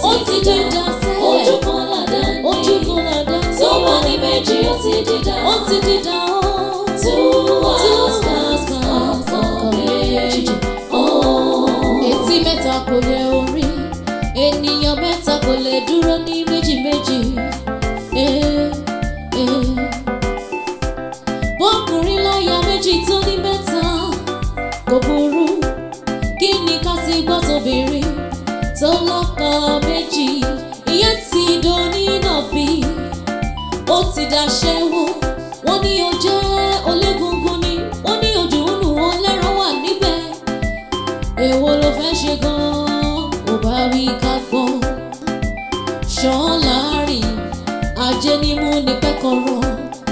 ó ti dídá sẹ́. Ojú kan ládá ní. Ojú kan ládá ní. Tó bá ní méjì ó ti dídá. Ó ti dídá ó. Two husbands ọkọ méjì. Etí mẹ́ta kò yẹ orí. Ènìyàn mẹ́ta kò lè dúró ní méjì méjì. Bọ́kùnrin láya méjì tó ní mẹ́ta kò burú. Kí ni ká sì gbọ́ tóbìnrin tó lọ́kọ méjì? Ìyẹn ti donínàbí, ó ti dàṣẹ́wó. Wọ́n ní ó jẹ́ olégúngún ni, wọ́n ní ojú nù wọn lẹ́ran wà níbẹ̀. Èwo ló fẹ́ ṣe gan-an? Ò bá wí ká gbọ́. Ṣán láàrin ajé ní mú ní pẹ́kọ̀rọ̀.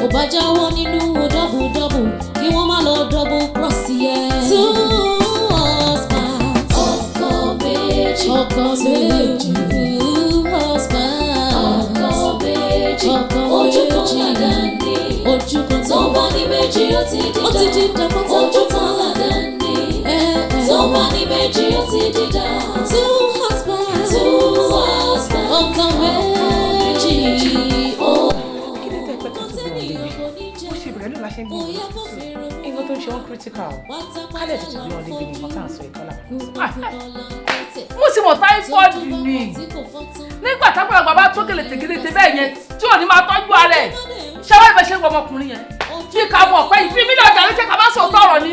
Ò bá jáwọ́ nínú dọ́bùdọ́bù kí wọ́n má lọ dọ́bù cross yẹ. Two husbands ọkọ méjì. Ọkọ méjì. Two husbands ọkọ méjì. Ọkọ méjì. Ojú kan ládá ní. Ojú kan tó bá ní méjì ó ti dídá. Ó ti dídá pátá. Ojú kan ládá ní. Tó bá ní méjì ó ti dídá. Two husbands. Two husbands ọkọ méjì. Nǹkan tó ń ṣe wọ́n critical. Kálẹ̀ tètè bí wọ́n débi nǹkan tá à ń sọ ìkọlà. Mo sì mọ̀ typhoid ni. Nígbà tágbàlagbà bá tó gèlètè bẹ́ẹ̀ yẹn tí ò ní máa tọ́jú ara ẹ̀. Ṣáwá ìfẹ́ ṣe ń wọ ọmọkùnrin yẹn. Kí ká mọ̀ ọ̀pẹ́ yìí fi mílíọ̀nù ọjà ló ṣe ká má sọ tọ̀rọ̀ ni.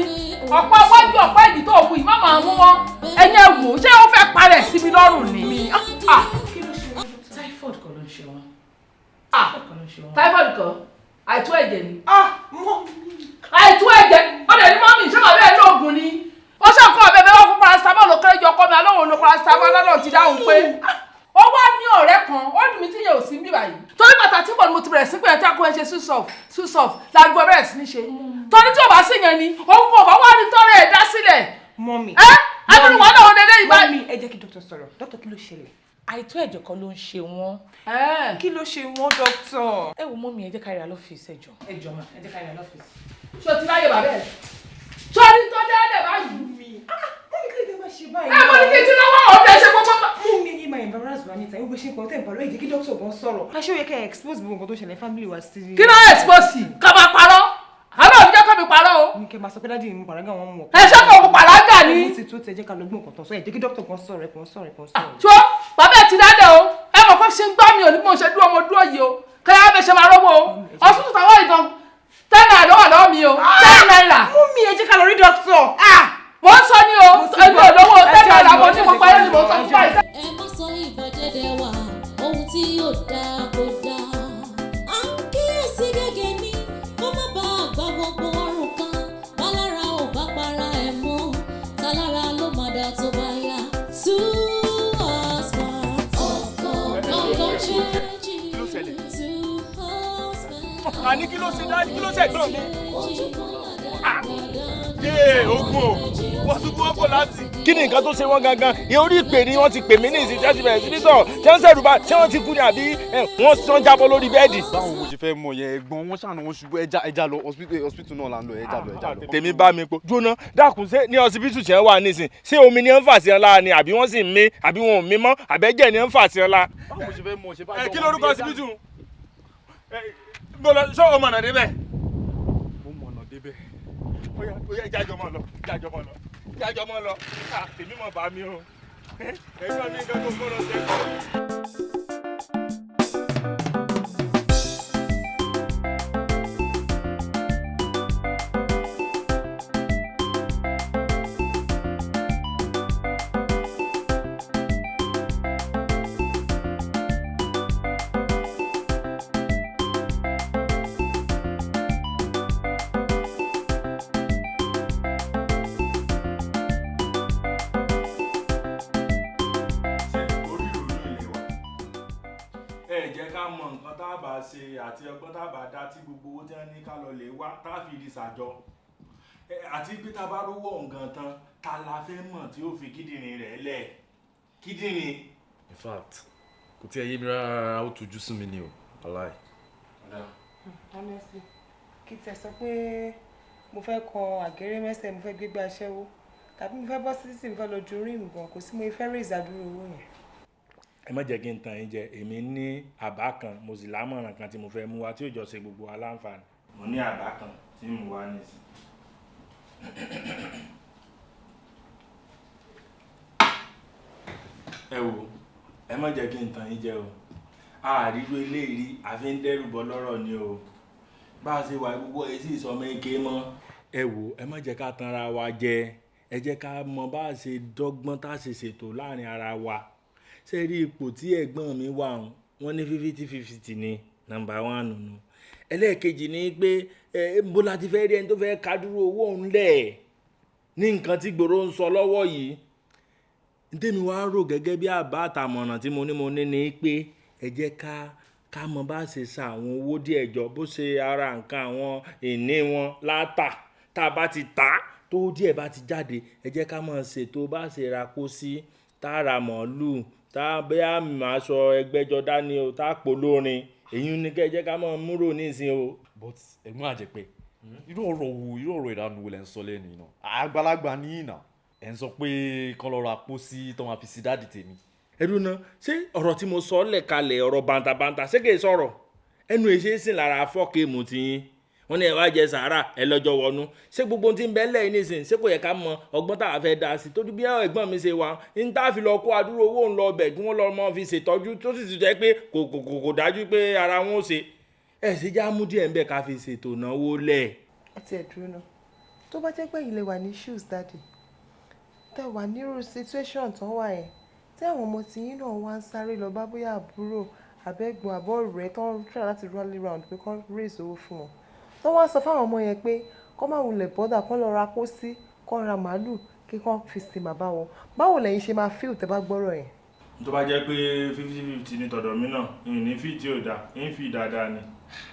Ọ̀pọ̀ iwájú ọ̀pẹ́ ìdí tó wù yìí má máa mú wọn. Ẹni ẹ wò ó ṣé ó fẹ́ parẹ́ sí mi lọ́rùn ni. Kí ló ṣe wọn? Typhoid kọ́ ló ń ṣe wọn. Typhoid kọ́ àìtó ẹ̀jẹ̀ ni. Àìtó ẹ̀jẹ̀ ọ̀dẹ̀ ní mọ́mí ṣé màá bẹ́ẹ̀ lóògùn ni. Ó ṣàkóso ọ̀bẹ bẹ́ẹ̀ wọ́n fún paracetamol ló kéré jọ ọkọ mi alóhùn ló paracetamol alóhùn ti dáhùn pé ó wá ní ọ̀rẹ́ kan ó dùn mí tí yẹn ò sí níbí báyìí. Torí bàtà tí mo ti bẹ̀rẹ̀ sí pé ẹ̀ tí a kò ẹ ṣe susof lágbo bẹ̀rẹ̀ sí ní ṣe. Torí tí ò bá sí yẹn ni òun kò bá wá ní tọ́rẹ̀ ẹ̀ dá sílẹ̀. Mọ́mí. Abínú wọn náà wọn dédé ìbá. Mọ́mí ẹ jẹ́ kí dókítà sọ̀rọ̀. Dókítà kí ló ṣẹlẹ̀? Àìtó ẹ̀jẹ̀ kan ló ń ṣe wọ́n. Kí ló ṣe wọ́n dókítà? Ẹ wo mọ́mí ẹ jẹ́ ká rí lọ́fíìsì ẹjọ́. Ẹjọ́ ma ẹ jẹ́ ká rí lọ́fíìsì. Ṣé o ti láyé bàbá ẹ̀? Ṣé o ní tó dẹ́ẹ̀dẹ̀ báyìí? Mọ́mí kí ló dé máa ṣe báyìí? Mo ní kí n ti lọ́wọ́ ọ̀bẹ ṣe gbogbo. Mọ́mí yìí máa embarrass wa níta ìwé ṣe nǹkan tẹ̀ ń parọ́ èyí kí dókítà gan sọ̀rọ̀. Aṣọ yẹ kẹ́ ẹ expose gbogbo nǹkan tó ṣẹlẹ̀ family wa sí. Kí ló expose ká máa parọ́? Àbá òun jẹ́ kó mi parọ́ o. Ní kẹ́ máa sọ pé dáàdi mi pàrágà wọn mú ọ. Ẹ ṣé kò kò pàrágà ni. Mo ti tó tẹ jẹ́ ká lọ gbọ́ nǹkan tán sọ ẹ̀ jẹ́ kí dókítà gan sọ̀rọ̀ ẹ̀ kan sọ̀rọ̀. Ṣó bàbá ẹ̀ ti dáadẹ́ o. Ẹ mọ̀ kó ṣe ń gbá mi ò ní bí mo ṣe dúró mo dúró yìí o. Kẹ́yà bẹ ṣe máa rówó o. Ọ̀sùn tàwọn ìdán 10 naira lọ́wọ́ lọ́wọ́ mi o. 10 naira. Mọ́mí ẹ jẹ́ ká lọ rí dókítà. Mo ń sọ ní o. Ẹgbẹ́ olówó 10 naira mo ní mo parí ni mo sọ fún báyìí. Ẹ má sọ ìbàjẹ́dẹ̀ wà ohun tí yóò dáa kó dáa. À ń kíyèsí gẹ́gẹ́ ní kó má bá àgbà gbogbo ọrùn kan. Bálára ò bá para ẹ̀ mọ́, tálára ló má dá tó bá yá. Two husbands ọkọ méjì. Two husbands. Àní kí ló ṣe dájú kí ló ṣe gbọ́n mi. Ojú kan ládá ní. Yé ogun o, wọ́n tún kú ọkọ̀ láti. Kí ni nǹkan tó ṣe wọ́n gangan? Orí ìpè ni wọ́n ti pè mí ní ìsìn tẹ́sí bẹ̀rẹ̀ sí ní sọ̀rọ̀. Ṣé ń sẹ̀rù bá ṣé wọ́n ti kú ni àbí wọ́n sán jábọ́ lórí bẹ́ẹ̀dì? Báwo mo ṣe fẹ́ mọ̀ yẹn ẹ̀gbọ́n wọn ṣàánú wọn ṣubú ẹja lọ hospital náà là ń lọ ẹja lọ. Tèmi bá mi po. Jóná dákun ṣé ní hospital ṣe wà nísìn. Ṣé omi ni ń fà sí ọ lára ni àbí wọ́n sì ń mí àbí wọn ò mí mọ́ àbẹ́jẹ̀ ni ń fà sí ọ lára? Báwo mo ṣe fẹ́ mọ̀ ṣe bá jọ. Kí lorúkọ hospital? Bọ́lá ṣọ́ ọmọ náà débẹ̀. Mo mọ̀ ọ̀nà débẹ̀. Oya jájọ mọ́ lọ. Tèmi mọ̀ bá mi o. Ẹ̀gbọ́n mi nǹkan tó gbọ́dọ̀ ṣe. Ká mọ nǹkan tá a bá ṣe àti ọgbọ́n tá a bá dá tí gbogbo owó tí wọ́n ní ká lọ lè wá tá a fi di ṣàjọ àti pé tá a bá rówó nǹkan tán ta la fẹ́ mọ̀ tí ó fi kíndìnrín rẹ̀ lẹ̀ kíndìnrín. In fact kò tí ẹ yé mi rárá ó tójú sí mi ni o aláì. Honestly kí tẹ sọ pé mo fẹ́ kọ àgẹ́rẹ́ mẹ́sẹ̀ mo fẹ́ gbégbá aṣẹ́wó tàbí mo fẹ́ bọ́ sí títì mo fẹ́ lọ ju orí mi gan kò sí mo fẹ́ rí ìzàdúró owó yẹn. ẹ má jẹ́ kí n tàn yín jẹ èmi ní àbá kan mo sì lámọ̀ràn kan tí mo fẹ́ mú wá tí ó jọ ṣe gbogbo wa láǹfààní. mo ní àbá kan tí mo wá nísìn. ẹ wò ẹ má jẹ́ kí n tàn yín jẹ o àríwó eléyìí àfi ń dẹ́rù bọ́ lọ́rọ̀ ni o bá a ṣe wà gbogbo ẹ̀ sì sọmọ eke mọ́. ẹ wò ẹ má jẹ́ ká tanra wa jẹ ẹ jẹ́ ká mọ bá a ṣe dọ́gbọ́n tá a ṣe ṣètò láàrin ara wa ṣe rí ipò tí ẹ̀gbọ́n mi wà wọ́n ní 50-50 ní nọ́mbà 1 nù. ẹlẹ́ẹ̀kejì ni pé bó la ti fẹ́ rí ẹni tó fẹ́ ká dúró owó òun lẹ̀ ní nǹkan tí gbòòrò ń sọ lọ́wọ́ yìí. ntẹ́mi wá rò gẹ́gẹ́ bí àbá àtàmọ̀ràn tí mo ní ni pé ẹ jẹ́ ká mọ bá ṣe sa àwọn owó díẹ̀ jọ bó ṣe ara nǹkan àwọn ìní wọn látà tá a bá ti tà á tó díẹ̀ bá ti jáde ẹ jẹ́ ká mọ̀ ṣètò bá ṣe ra kó sí tá a ra màálù tá a bẹ́ àmì aṣọ ẹgbẹ́jọ dání o tá a polórin èyí ní kẹ́ ẹ jẹ́ ká mọ̀ múrò nísìn o. but ẹ̀gbọ́n àjẹpẹ́ irú ọ̀rọ̀ ìdánù wo lẹ̀ ń sọ lẹ́nu iná àgbàlagbà ní ìnà ẹ̀ ń sọ pé kán lọ ra pósí tó máa fi sí dáàdì tèmi. ẹ̀dùn náà ṣé ọ̀rọ̀ tí mo sọ lẹ̀ kalẹ̀ ọ̀rọ̀ bàǹtàbàǹtà ṣé kìí sọ̀rọ̀ ẹnu èṣe sìn lára fọ́ọ̀kì mù tiyín wọ́n ní ẹ wá jẹ sàárà ẹ lọ́jọ́ wọnú ṣé gbogbo ohun tí ń bẹ lẹ́yìn nísìn ṣé kò yẹ ká mọ ọgbọ́n tá a fẹ́ dá sí torí bí ẹ̀gbọ́n mi ṣe wà ń tá a fi lọ kó adúrò owó ń lọ ọbẹ̀ kí wọ́n lọ mọ́ fi ṣètọ́jú tó sì ti jẹ́ pé kò dájú pé ara wọn ò ṣe ẹ̀ sì já mú díẹ̀ ń bẹ̀ ká fi ṣètò náwó lẹ̀. ẹ ti ẹ̀ dúró náà tó bá jẹ́ pé ilé wà ní shoes daddy tẹ wà nírú situation tó wà yẹn tí àwọn ọmọ tiyín náà wá ń sáré lọ bá bóyá àbúrò àbẹ́gbọ̀n àbọ̀ rẹ̀ tó ń try láti rally round pé kán raise owó fún wọn tó wá sọ fáwọn ọmọ yẹn pé kán má wulẹ̀ bọ́dà kán lọ ra pósí kán ra màálù kí kán fi sí bàbá wọn báwo lẹ́yìn ṣe máa feel tẹ́ bá gbọ́rọ̀ yẹn. tó bá jẹ́ pé 50-50 ní tọ̀dọ̀ mi náà ní fi tí ò dá ń fi dáadáa ni.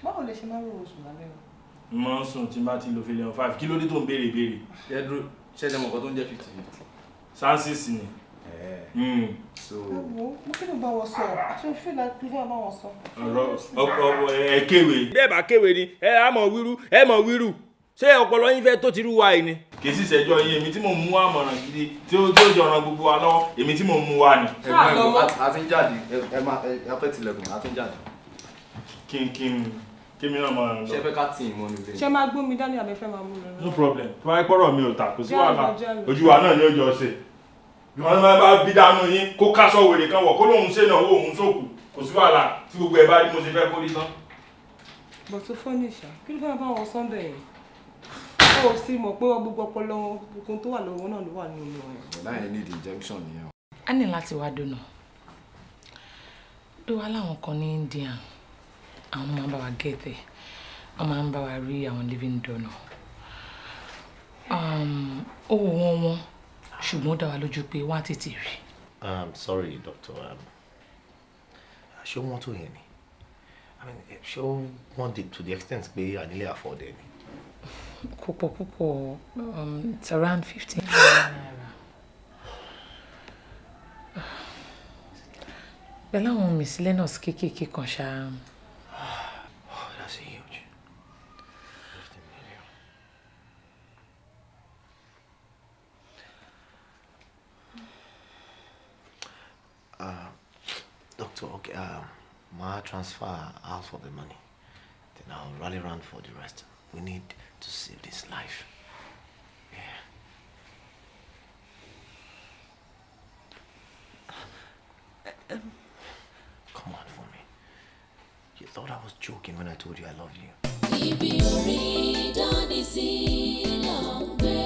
báwo lẹ ṣe máa ń rò oṣù lálẹ́ o. mo ń sùn tí n bá ti lo filion 5 kí ló dé tó ń béèrè béèrè. ṣẹ́jẹ́ mọ̀kàn tó ń jẹ́ 50-50. sánsìsì ni. mo kí ló bá wọn sọ ṣé o feel like pé bá wọn sọ. ọ̀rọ̀ ẹ kéwèé. bẹ́ẹ̀ bá kéwèé ni ẹ á mọ̀ wíru ṣé ọpọlọ yín fẹ́ tó ti rú wa yìí ni. kì í sì ṣẹjọ́ yín èmi tí mò ń mú àmọ̀ràn gidi tí ó jọ̀ràn gbogbo wa lọ́wọ́ èmi tí mò ń mú wa ni. a ti ń jáde ẹ fẹ́ tilẹ̀kùn a ti ń jáde. kí mi náà máa lọ. ṣé fẹ́ ká tì í mọ́ nílé. ṣé máa gbómi dání àbẹ fẹ́ máa mú lọ. no problem tó bá gbọ́rọ̀ mi ò tà kò sí wàhálà ojú wa náà ni ó jọ ṣe ìwọ́n máa bá bí dánú yín kó kásọ̀ wèrè kan wọ̀ kó lóun ṣe náà òun sókù kò sí wàhálà tí gbogbo ẹ̀ bá rí mo ṣe fẹ́ kó rí tán. bọ̀ tó fọ́ nìṣà kí ló fẹ́ bá wọn Sunday yẹn ó sì mọ̀ pé gbogbo ọpọlọ ogun tó wà lọ́wọ́ náà ló wà nínú ẹ̀. ọ̀la yẹn ní the injection nìyẹn. a ní láti wá dùnà ló wá láwọn kan ní India àwọn máa ń bá wa gẹ̀ẹ́tẹ̀ wọ́n máa ń bá wa rí àwọn living donor owó wọn ṣùgbọ́n ó dá wa lójú pé wọ́n á tètè rí. Sorry doctor ṣé wọ́n tó yẹn ni ṣé wọ́n dé to the extent pé à nílé afford ẹ ni. kò pọ̀ púpọ̀ it's around 15 naira. pẹ̀lú àwọn miscellaneous kéékèèké kan ṣáá. That's huge. 15 million. Doctor, okay, my transfer out for the money. Then I'll rally around for the rest. We need to save this life. Yeah. Come on for me. You thought I was joking when I told you I love you. Ibi orí dání sí là ń gbé.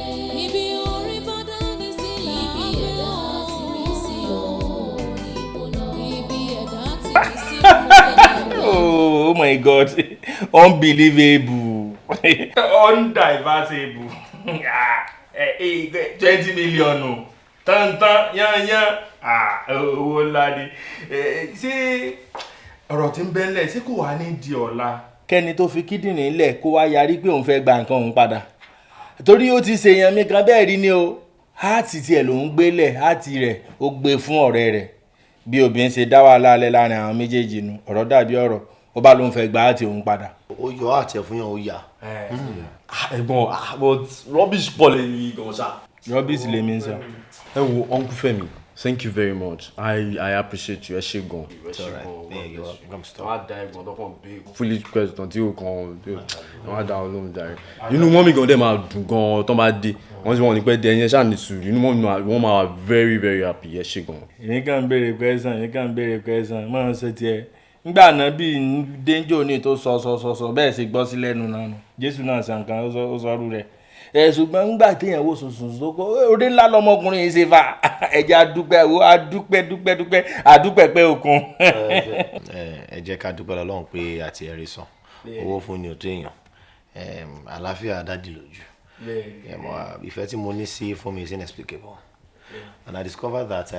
Ibi orí bá dání sí là ń gbé. Ibi ẹ̀dá ti rí sí òyìnbó náà. Ibi ẹ̀dá ti rí sí òyìnbó náà. Oh my God, unbelievable, undiversible, 20 million, tan yan, owó ńlá ni. Ṣé ọ̀rọ̀ tí ń bẹ́lẹ̀ ṣé kò wá ní di ọ̀la kẹ́ni tó fi kídìnrín lẹ̀ kó wá yarí pé òun fẹ́ gba nǹkan òun padà torí ó ti ṣèyàn mi kan bẹ́ẹ̀ rí ni o háàtì tiẹ̀ ló ń gbélẹ̀ háàtì rẹ̀ ó gbé fún ọ̀rẹ́ rẹ̀ bí obìnrin ṣe dá wàhálà alẹ́ láàrin àwọn méjèèjì nu ọ̀rọ̀ dàbí ọ̀rọ̀ ó bá lóun fẹ́ gba háàtì òun padà. Ó yọ àti ẹ̀fún yàn ó yà. ẹ̀gbọ́n but rubbish pọ̀ lẹ́yìn gan ṣá. rubbish lèmi ń sọ. ẹ wo uncle Fẹ́mi Thank you very much. I appreciate you. Ẹ ṣé gan. It's alright. Yeah, you're welcome. Stop. Wọ́n á dá ẹ̀gbọ́n tó kàn big foolish question tí ó kàn wọ́n á dá wọn lóhùn jàre. Inú mọ́mí gan dẹ̀ máa dùn gan tó bá dé. Wọ́n ti wọ́n ní pẹ́ dé ẹ̀yẹn ṣáà ní sùúrù. Inú mọ́mí wọ́n máa wà very very happy. Ẹ ṣé gan. Èyí kàn ń béèrè question, máa ń ṣe tiẹ̀. Ngbà náà bí dénjò ní tó sọ bẹ́ẹ̀ sì gbọ́ sí lẹ́nu náà nù. Jésù náà ṣàǹkan ó sọrú rẹ̀. Ṣùgbọ́n ngbà téèyàn wò sùnsùn tó kọ́ orí ńlá lọmọkùnrin yìí ṣe fà ẹ̀jẹ̀ àdúpẹ́ pé òkun. Ẹ jẹ́ ká dúpẹ́ lọ́lọ́run pé àti ẹ̀rí sàn owó fún ni ò tó èèyàn àlàáfíà dádì lójú ìfẹ́ tí mo ní sí fún mi is inexplicable and I discovered that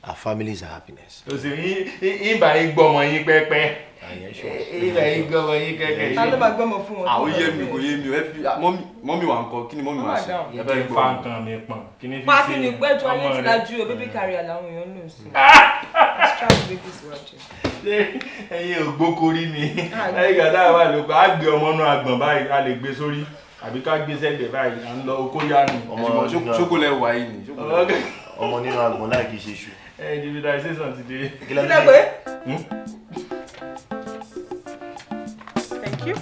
our families are happiness. O sì ìbà yín gbọ́mọ yín pẹ́pẹ́. Ìbà yín gbọ́mọ yín kẹ́kẹ́. Ta ló máa gbọ́mọ fún wọn? Àwọn yé mi kò yé mi. Mọ́mí wà ń kọ́ kí ni mọ́mí wà ṣe? Ẹ bẹ́ẹ̀ fa nǹkan mi pọ̀n. Pa kí ni gbẹ́jọ́ ayé ti lajú o baby carrier làwọn èèyàn lò sí. Strap babies watching. Ṣé ẹyin ògbókorí ni? Ẹyin gàdá wà lóko, á gbé ọmọ náà àgbọ̀n báyìí, a lè gbé sórí. Àbí ká gbé sẹ́gbẹ̀ẹ́ báyìí, à ń lọ okó yánu. Ṣókòlẹ̀ wà yìí ni. Ọmọ nínú àgbọ̀n náà kì í ṣe iṣu. Individualization ti dé. Kí lẹ pé? Thank you.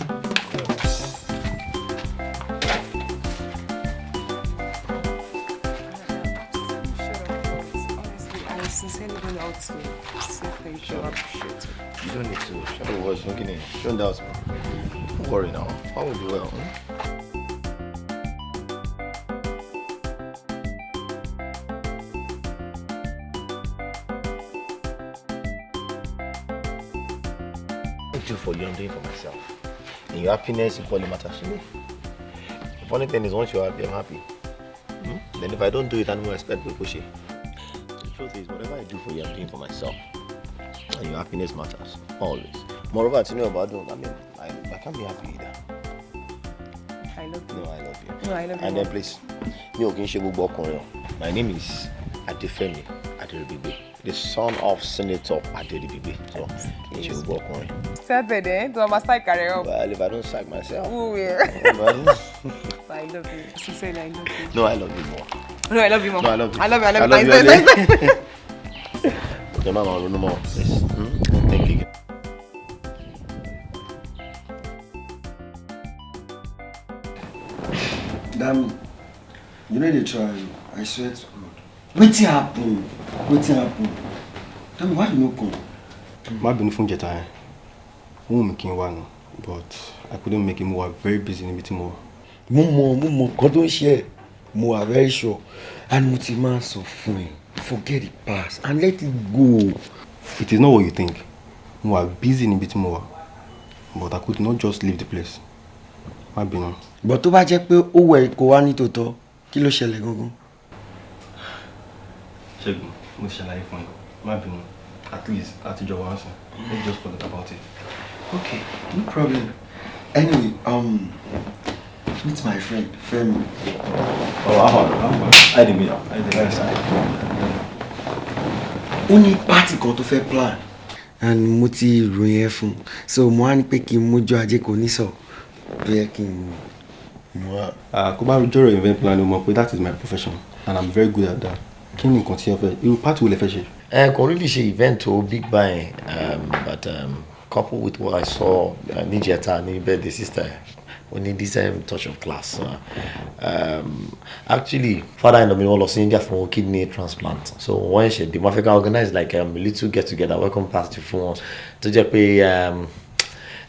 Sincerely don't know how to say thank you. I appreciate it. You don't need to. Shadow was looking in. Don't doubt me. Don't worry now. I will do well. I do for you, I'm doing for myself. And your happiness equally matters to me. The funny thing is, once you're happy, I'm happy. Then if I don't do it, I don't expect people to. The truth is, whatever I do for you, I'm doing for myself. And your happiness matters, always. Moreover, to know about it, I can't be happy either. I love you. No, I love you. No, I love you. And then please, my name is Adefemi Aderibigbe, the son of Senator Aderibigbe. So, Step it, eh? Do I must like carry up? Well, if I don't sack myself. Oh, yeah. I love you. Sincerely, I love you. No, I love you more. No, I love you more. No, I love you. I love you. Nice. Your mama, no more. Yes. Thank you. Damn, you know they try. I swear to God. Wetin happen? Tell me why you no come? Má bínú fún jẹta yẹn. Wọ́n mi kí n wá nù, but I couldn't make it. Mo wà very busy níbi tí mo wà. Mo mọ̀ nǹkan tó ń ṣe ẹ́. Mo wà very sure. And mo ti máa sọ fún ẹ. Forget the past and let it go. It is not what you think. Mo wà busy níbi tí mo wà, but I could not just leave the place. Má bínú. But tó bá jẹ́ pé ó wẹ̀ kó wá ní tòótọ́, kí ló ṣẹlẹ̀ gangan? Ṣẹ́gun, mo ti ṣàlàyé fún ẹ. Má bínú. At least àtijọ́ wa sùn. Let's just forget about it. Okay, no problem. Anyway, meet my friend, Femi. Oh, how I didn't mean that. I didn't understand. Ó ní party kan tó fẹ́ plan. And mo ti ròyìn ẹ fún. So mo á ní pé kí n mójú ajé kò ní sọ. Tó yẹ kí n mú wá. Kó bá jọ̀rọ̀ event plan mo mọ̀ pé that is my profession and I'm very good at that. Kí ni nǹkan tí ẹ fẹ́? Irú party wo lẹ fẹ́ ṣe? Kò really ṣe event tó big bang, but coupled with what I saw níjẹta ní birthday sister, we need this touch of class. Actually, father-in-law mi wọ́n lọ sí India for kidney transplant. So wọ́n ṣe the Africa organize like a little get together welcome party fún wọn tó jẹ́ pé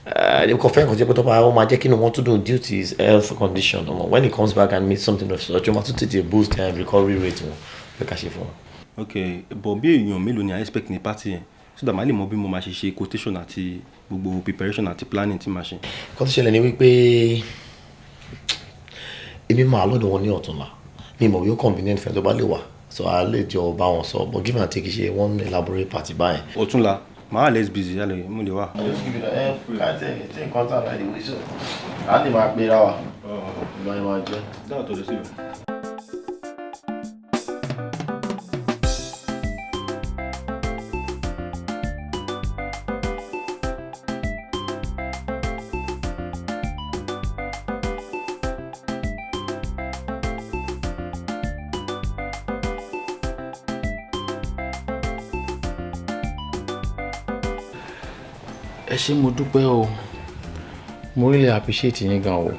kò fẹ́ nǹkan jẹ́ pé tó bá wọn máa jẹ́ kí ni wọ́n tún do duties health condition when he comes back and meets something of such wọ́n máa tún tètè boost recovery rate wọn fẹ́ ká ṣe fún wọn. Okay, but bí èèyàn mélòó ni I expect ní party yẹn so that màá lè mọ bí mo máa ṣe quotation àti gbogbo preparation àti planning tí màá ṣe. Nǹkan tó ṣẹlẹ̀ ni wípé èmi máa lọ́dọ̀ wọn ní ọ̀túnla mi mọ̀ yóò convenient fẹ́ tó bá lè wà so a lè jọ bá wọn sọ but give and take ṣe one elaborate party báyẹn. ọ̀túnla màá less busy yálẹ̀ mo lè wà. tí nǹkan tán láì wí sọ a lè máa pera wa ìgbà yẹn máa jẹ. dáhùn tó lè sí i. ẹ ṣé mo dúpẹ́ o mo really appreciate yín gan o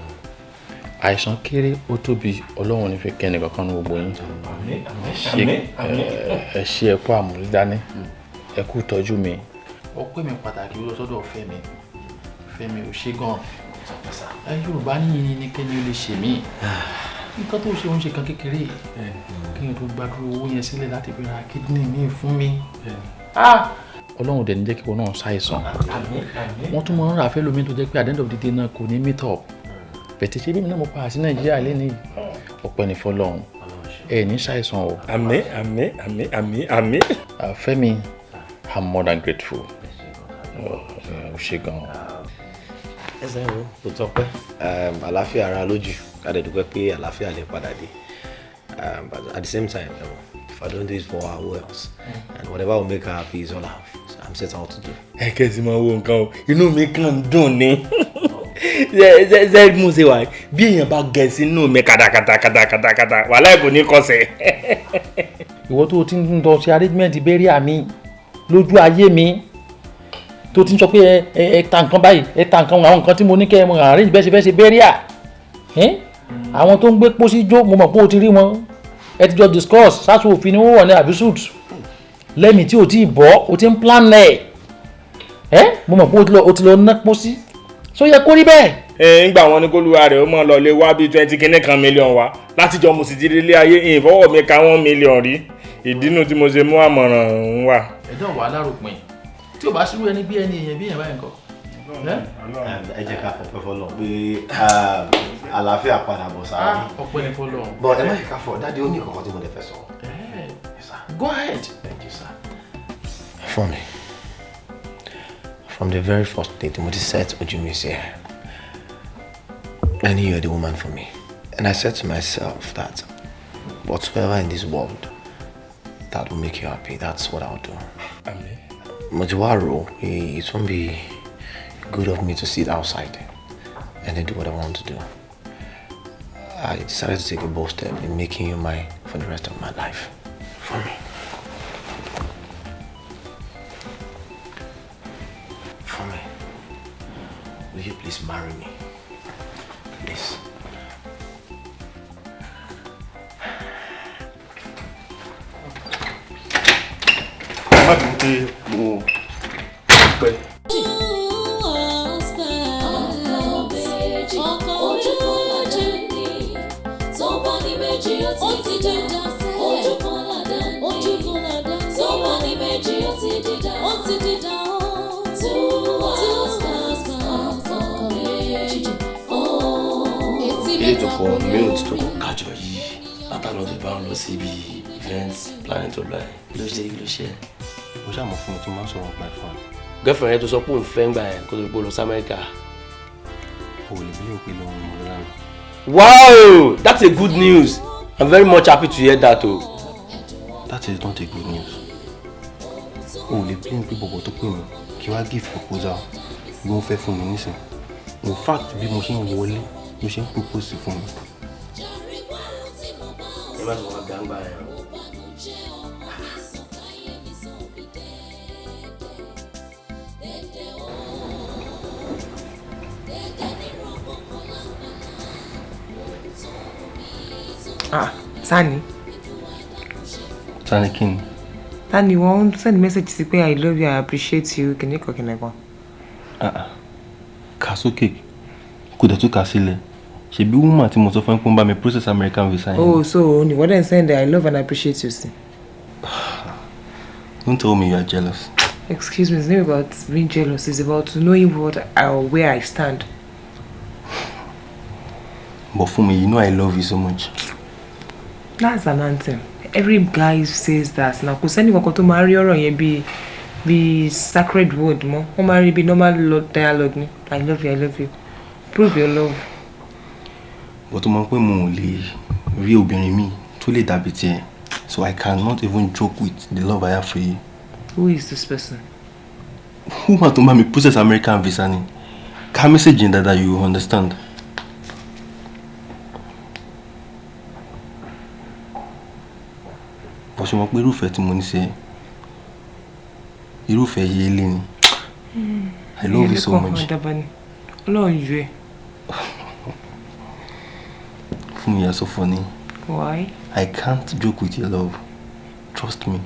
àìsàn kéré ó tóbi Ọlọ́run ní fẹ́ kẹ́ni kankan ní gbogbo yín ẹ ṣé ẹ kú àmúrídání ẹ kú tọ́jú mi ọpẹ́ mi pàtàkì lọ sọ́dọ̀ Fẹ́mi ò ṣe gan ẹ Yorùbá ní ní kẹ́ni ó lè ṣe mí nǹkan tó ṣe ń ṣe kan kékeré kí n tó gbàdúrà owó yẹn sílẹ̀ láti fi ra kídìní mi fún mi Ọlọ́run dẹ̀ ní jẹ́ kí wọn náà ṣàìsàn wọ́n tún máa ń rà fẹ́ lómi tó jẹ́ pé at the end of the day náà kò ní meet up bẹ̀tẹ̀ ṣe bí mi náà mo pa sí Nàìjíríà lẹ́ni ọpẹ́ ní fọlọ́run ẹ ní ṣàìsàn o. Àmín. Fẹ́mi I'm more than grateful ó ṣe gan. ẹsẹ̀ ìwọ kò tọ́pẹ́ àlàáfíà ara lójú ká dẹ̀ dúpẹ́ pé àlàáfíà lè padà dé but at the same time if I don't do it for our wells and whatever will make her happy is all I'm set out to do. ẹ kẹ́sì máa wo nǹkan o inú mi kàn ń dùn ni ṣe mú ṣe wà bí èèyàn bá gẹ̀ sínú mi kàdàkàdà wàhálà kò ní kọsẹ̀. ìwọ tó ti ń lọ sí arrangement bẹ́ríà mi lójú ayé mi tó ti ń sọ pé ẹ ta nǹkan báyìí ẹ ta nǹkan àwọn nǹkan tí mo ní kẹ́ ẹ mọ arrange bẹ́ẹ̀ ṣe fẹ́ ṣe bẹ́ríà àwọn tó ń gbé pósí jó mo mọ̀ pé o ti rí wọn ẹ ti jọ discuss ṣáṣù òfin ni wọ́n wọ̀ ní abisud lẹ́mìí tí o ti bọ́ o ti ń plan ẹ̀ mo mọ̀ pé o ti lọ ná pósí so yẹ kó rí bẹ́ẹ̀. ńgbà wọn ní kólúwa rẹ̀ ó mọ̀ lọ lé wá bíi 20 kìíní kan mílíọ̀n wá látijọ́ mo sì ti rí ilé ayé ìfọwọ́ mi ka 1 mílíọ̀n rí ìdínú tí mo ṣe mú àmọ̀ràn ń wà. ẹ̀dọ̀ wà láròpin tí o bá ṣírú ẹni bí ẹni èèyàn bí èèyàn báyìí nǹkan. ẹ jẹ́ ká fọpẹ́ fọlọ́ pé àlàáfíà padà bọ̀ sáà. ọpẹ́ ni fọlọ́. but ẹ má yẹ ká fọ dáadé ó ní ìkọ̀kọ̀ tí mo lè fẹ́ sọ. Go ahead. Thank you, sir. For me, from the very first day, Timothy said, Ojumi is here. I knew you're the woman for me. And I said to myself that whatsoever in this world that will make you happy, that's what I'll do. Amen. Mojiwaro, it won't be good of me to sit outside and then do what I want to do. I decided to take a bold step in making you mine for the rest of my life. For me. For me. Will you please marry me? Please. Má bínú pé mo pẹ́. Ilé tó kọ mìíràn tó kọ kájọ yìí látàlọ́ tó bá ń lọ sí ibi events planning to lie kí ló ṣe. Mo ṣàmọ̀ fún mi tí mo máa ń sọ̀rọ̀ nípa ẹ̀fọn. Girlfriend yẹn tó sọ pé òun fẹ́ ń gbà yẹn kó tó gbó lọ sí Amẹ́ríkà. O lè bí ìpè lóhun mo lọ́la mi. Wow, that's a good news. I'm very much happy to hear that o. That is not a good news. O lè bí ìpè bọ̀bọ̀ tó pè mí kí wá give proposal bí wọ́n fẹ́ fún mi nísìn. In fact bí mo ṣe ń wọlé mo ṣe ń propose fún mi. Ẹ má sọ wọn gbàngbà yẹn. Sani. Sani kí ni? Sani, wọ́n send message sí pé I love you, I appreciate you, kìnnìkan. Kà sókè kò dẹ̀ tún kà sílẹ̀. Ṣebí woman tí mo sọ fún ẹ pé ń bá mi process American visa yẹn. Oh, so ni wọ́n dẹ̀ send I love and appreciate you sí. Don't tell me you are jealous. Excuse me, it's not about being jealous, it's about knowing where I stand. But for me, you know I love you so much. That's an anthem. Every guy says that. Now, kò sẹ́ni kankan tó máa rí ọ̀rọ̀ yẹn bí sacred word mọ́. Wọ́n máa rí bí normal dialogue ni. I love you, I love you. Prove your love. But o mọ̀ pé mo lè rí obìnrin mi tó lè dàbí tiẹ̀. So I cannot even joke with the love I have for you. Who is this person? Who ma tó bá mi process American visa ni? Ká message yẹn dáadáa, you understand. Bó ṣe mọ̀ pé irúfẹ́ tí mo ní ṣe irúfẹ́ yẹlé ni. I love you so much. Ọlọ́run yọ ẹ́. Fumi, you're so funny. Why? I can't joke with your love. Trust me.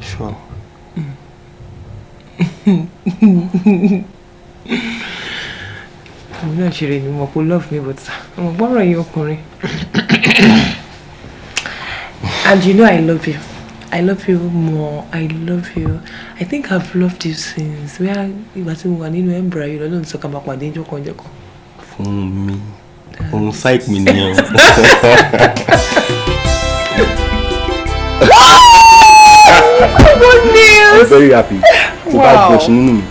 Sure. I'm not sure anymore. You love me, but I'm borrowing your ọkùnrin. And you know I love you. I love you more. I love you. I think I've loved you since. We are one in November. You don't talk about my danger conjure. Fumi. On site me now. Good news. I'm very happy. Wow. No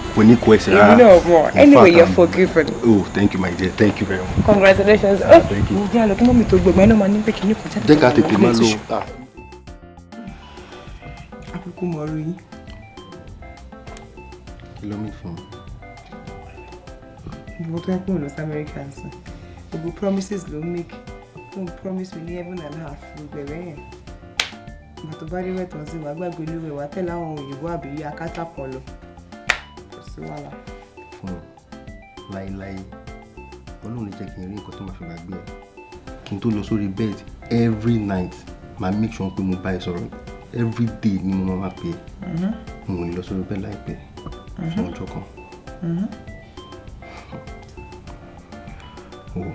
more. Anyway, you're forgiven. Oh, thank you, my dear. Thank you very much. Congratulations. Thank you. Yeah, look, mommy told me, I know my name. Can you take out the tomato? You love me for me. What do I call those Americans? We will promises don't make. Don't promise me heaven and earth. We'll be there. But the body wet on the wagba gulu we tell àwọn Òyìnbó àbí akata kan lọ. Kò sí wàhálà. Fún láíláí. Ọlọ́run jẹ́ kí n rí nǹkan tó máa fi gbàgbé ẹ̀. Kí n tó lọ sórí bed every night. Ma make sure pé mo bá ẹ sọ̀rọ̀. Every day ni mo máa pè é. Mo lè lọ sórí bed láìpẹ́. Fún ọjọ́ kan. Oh,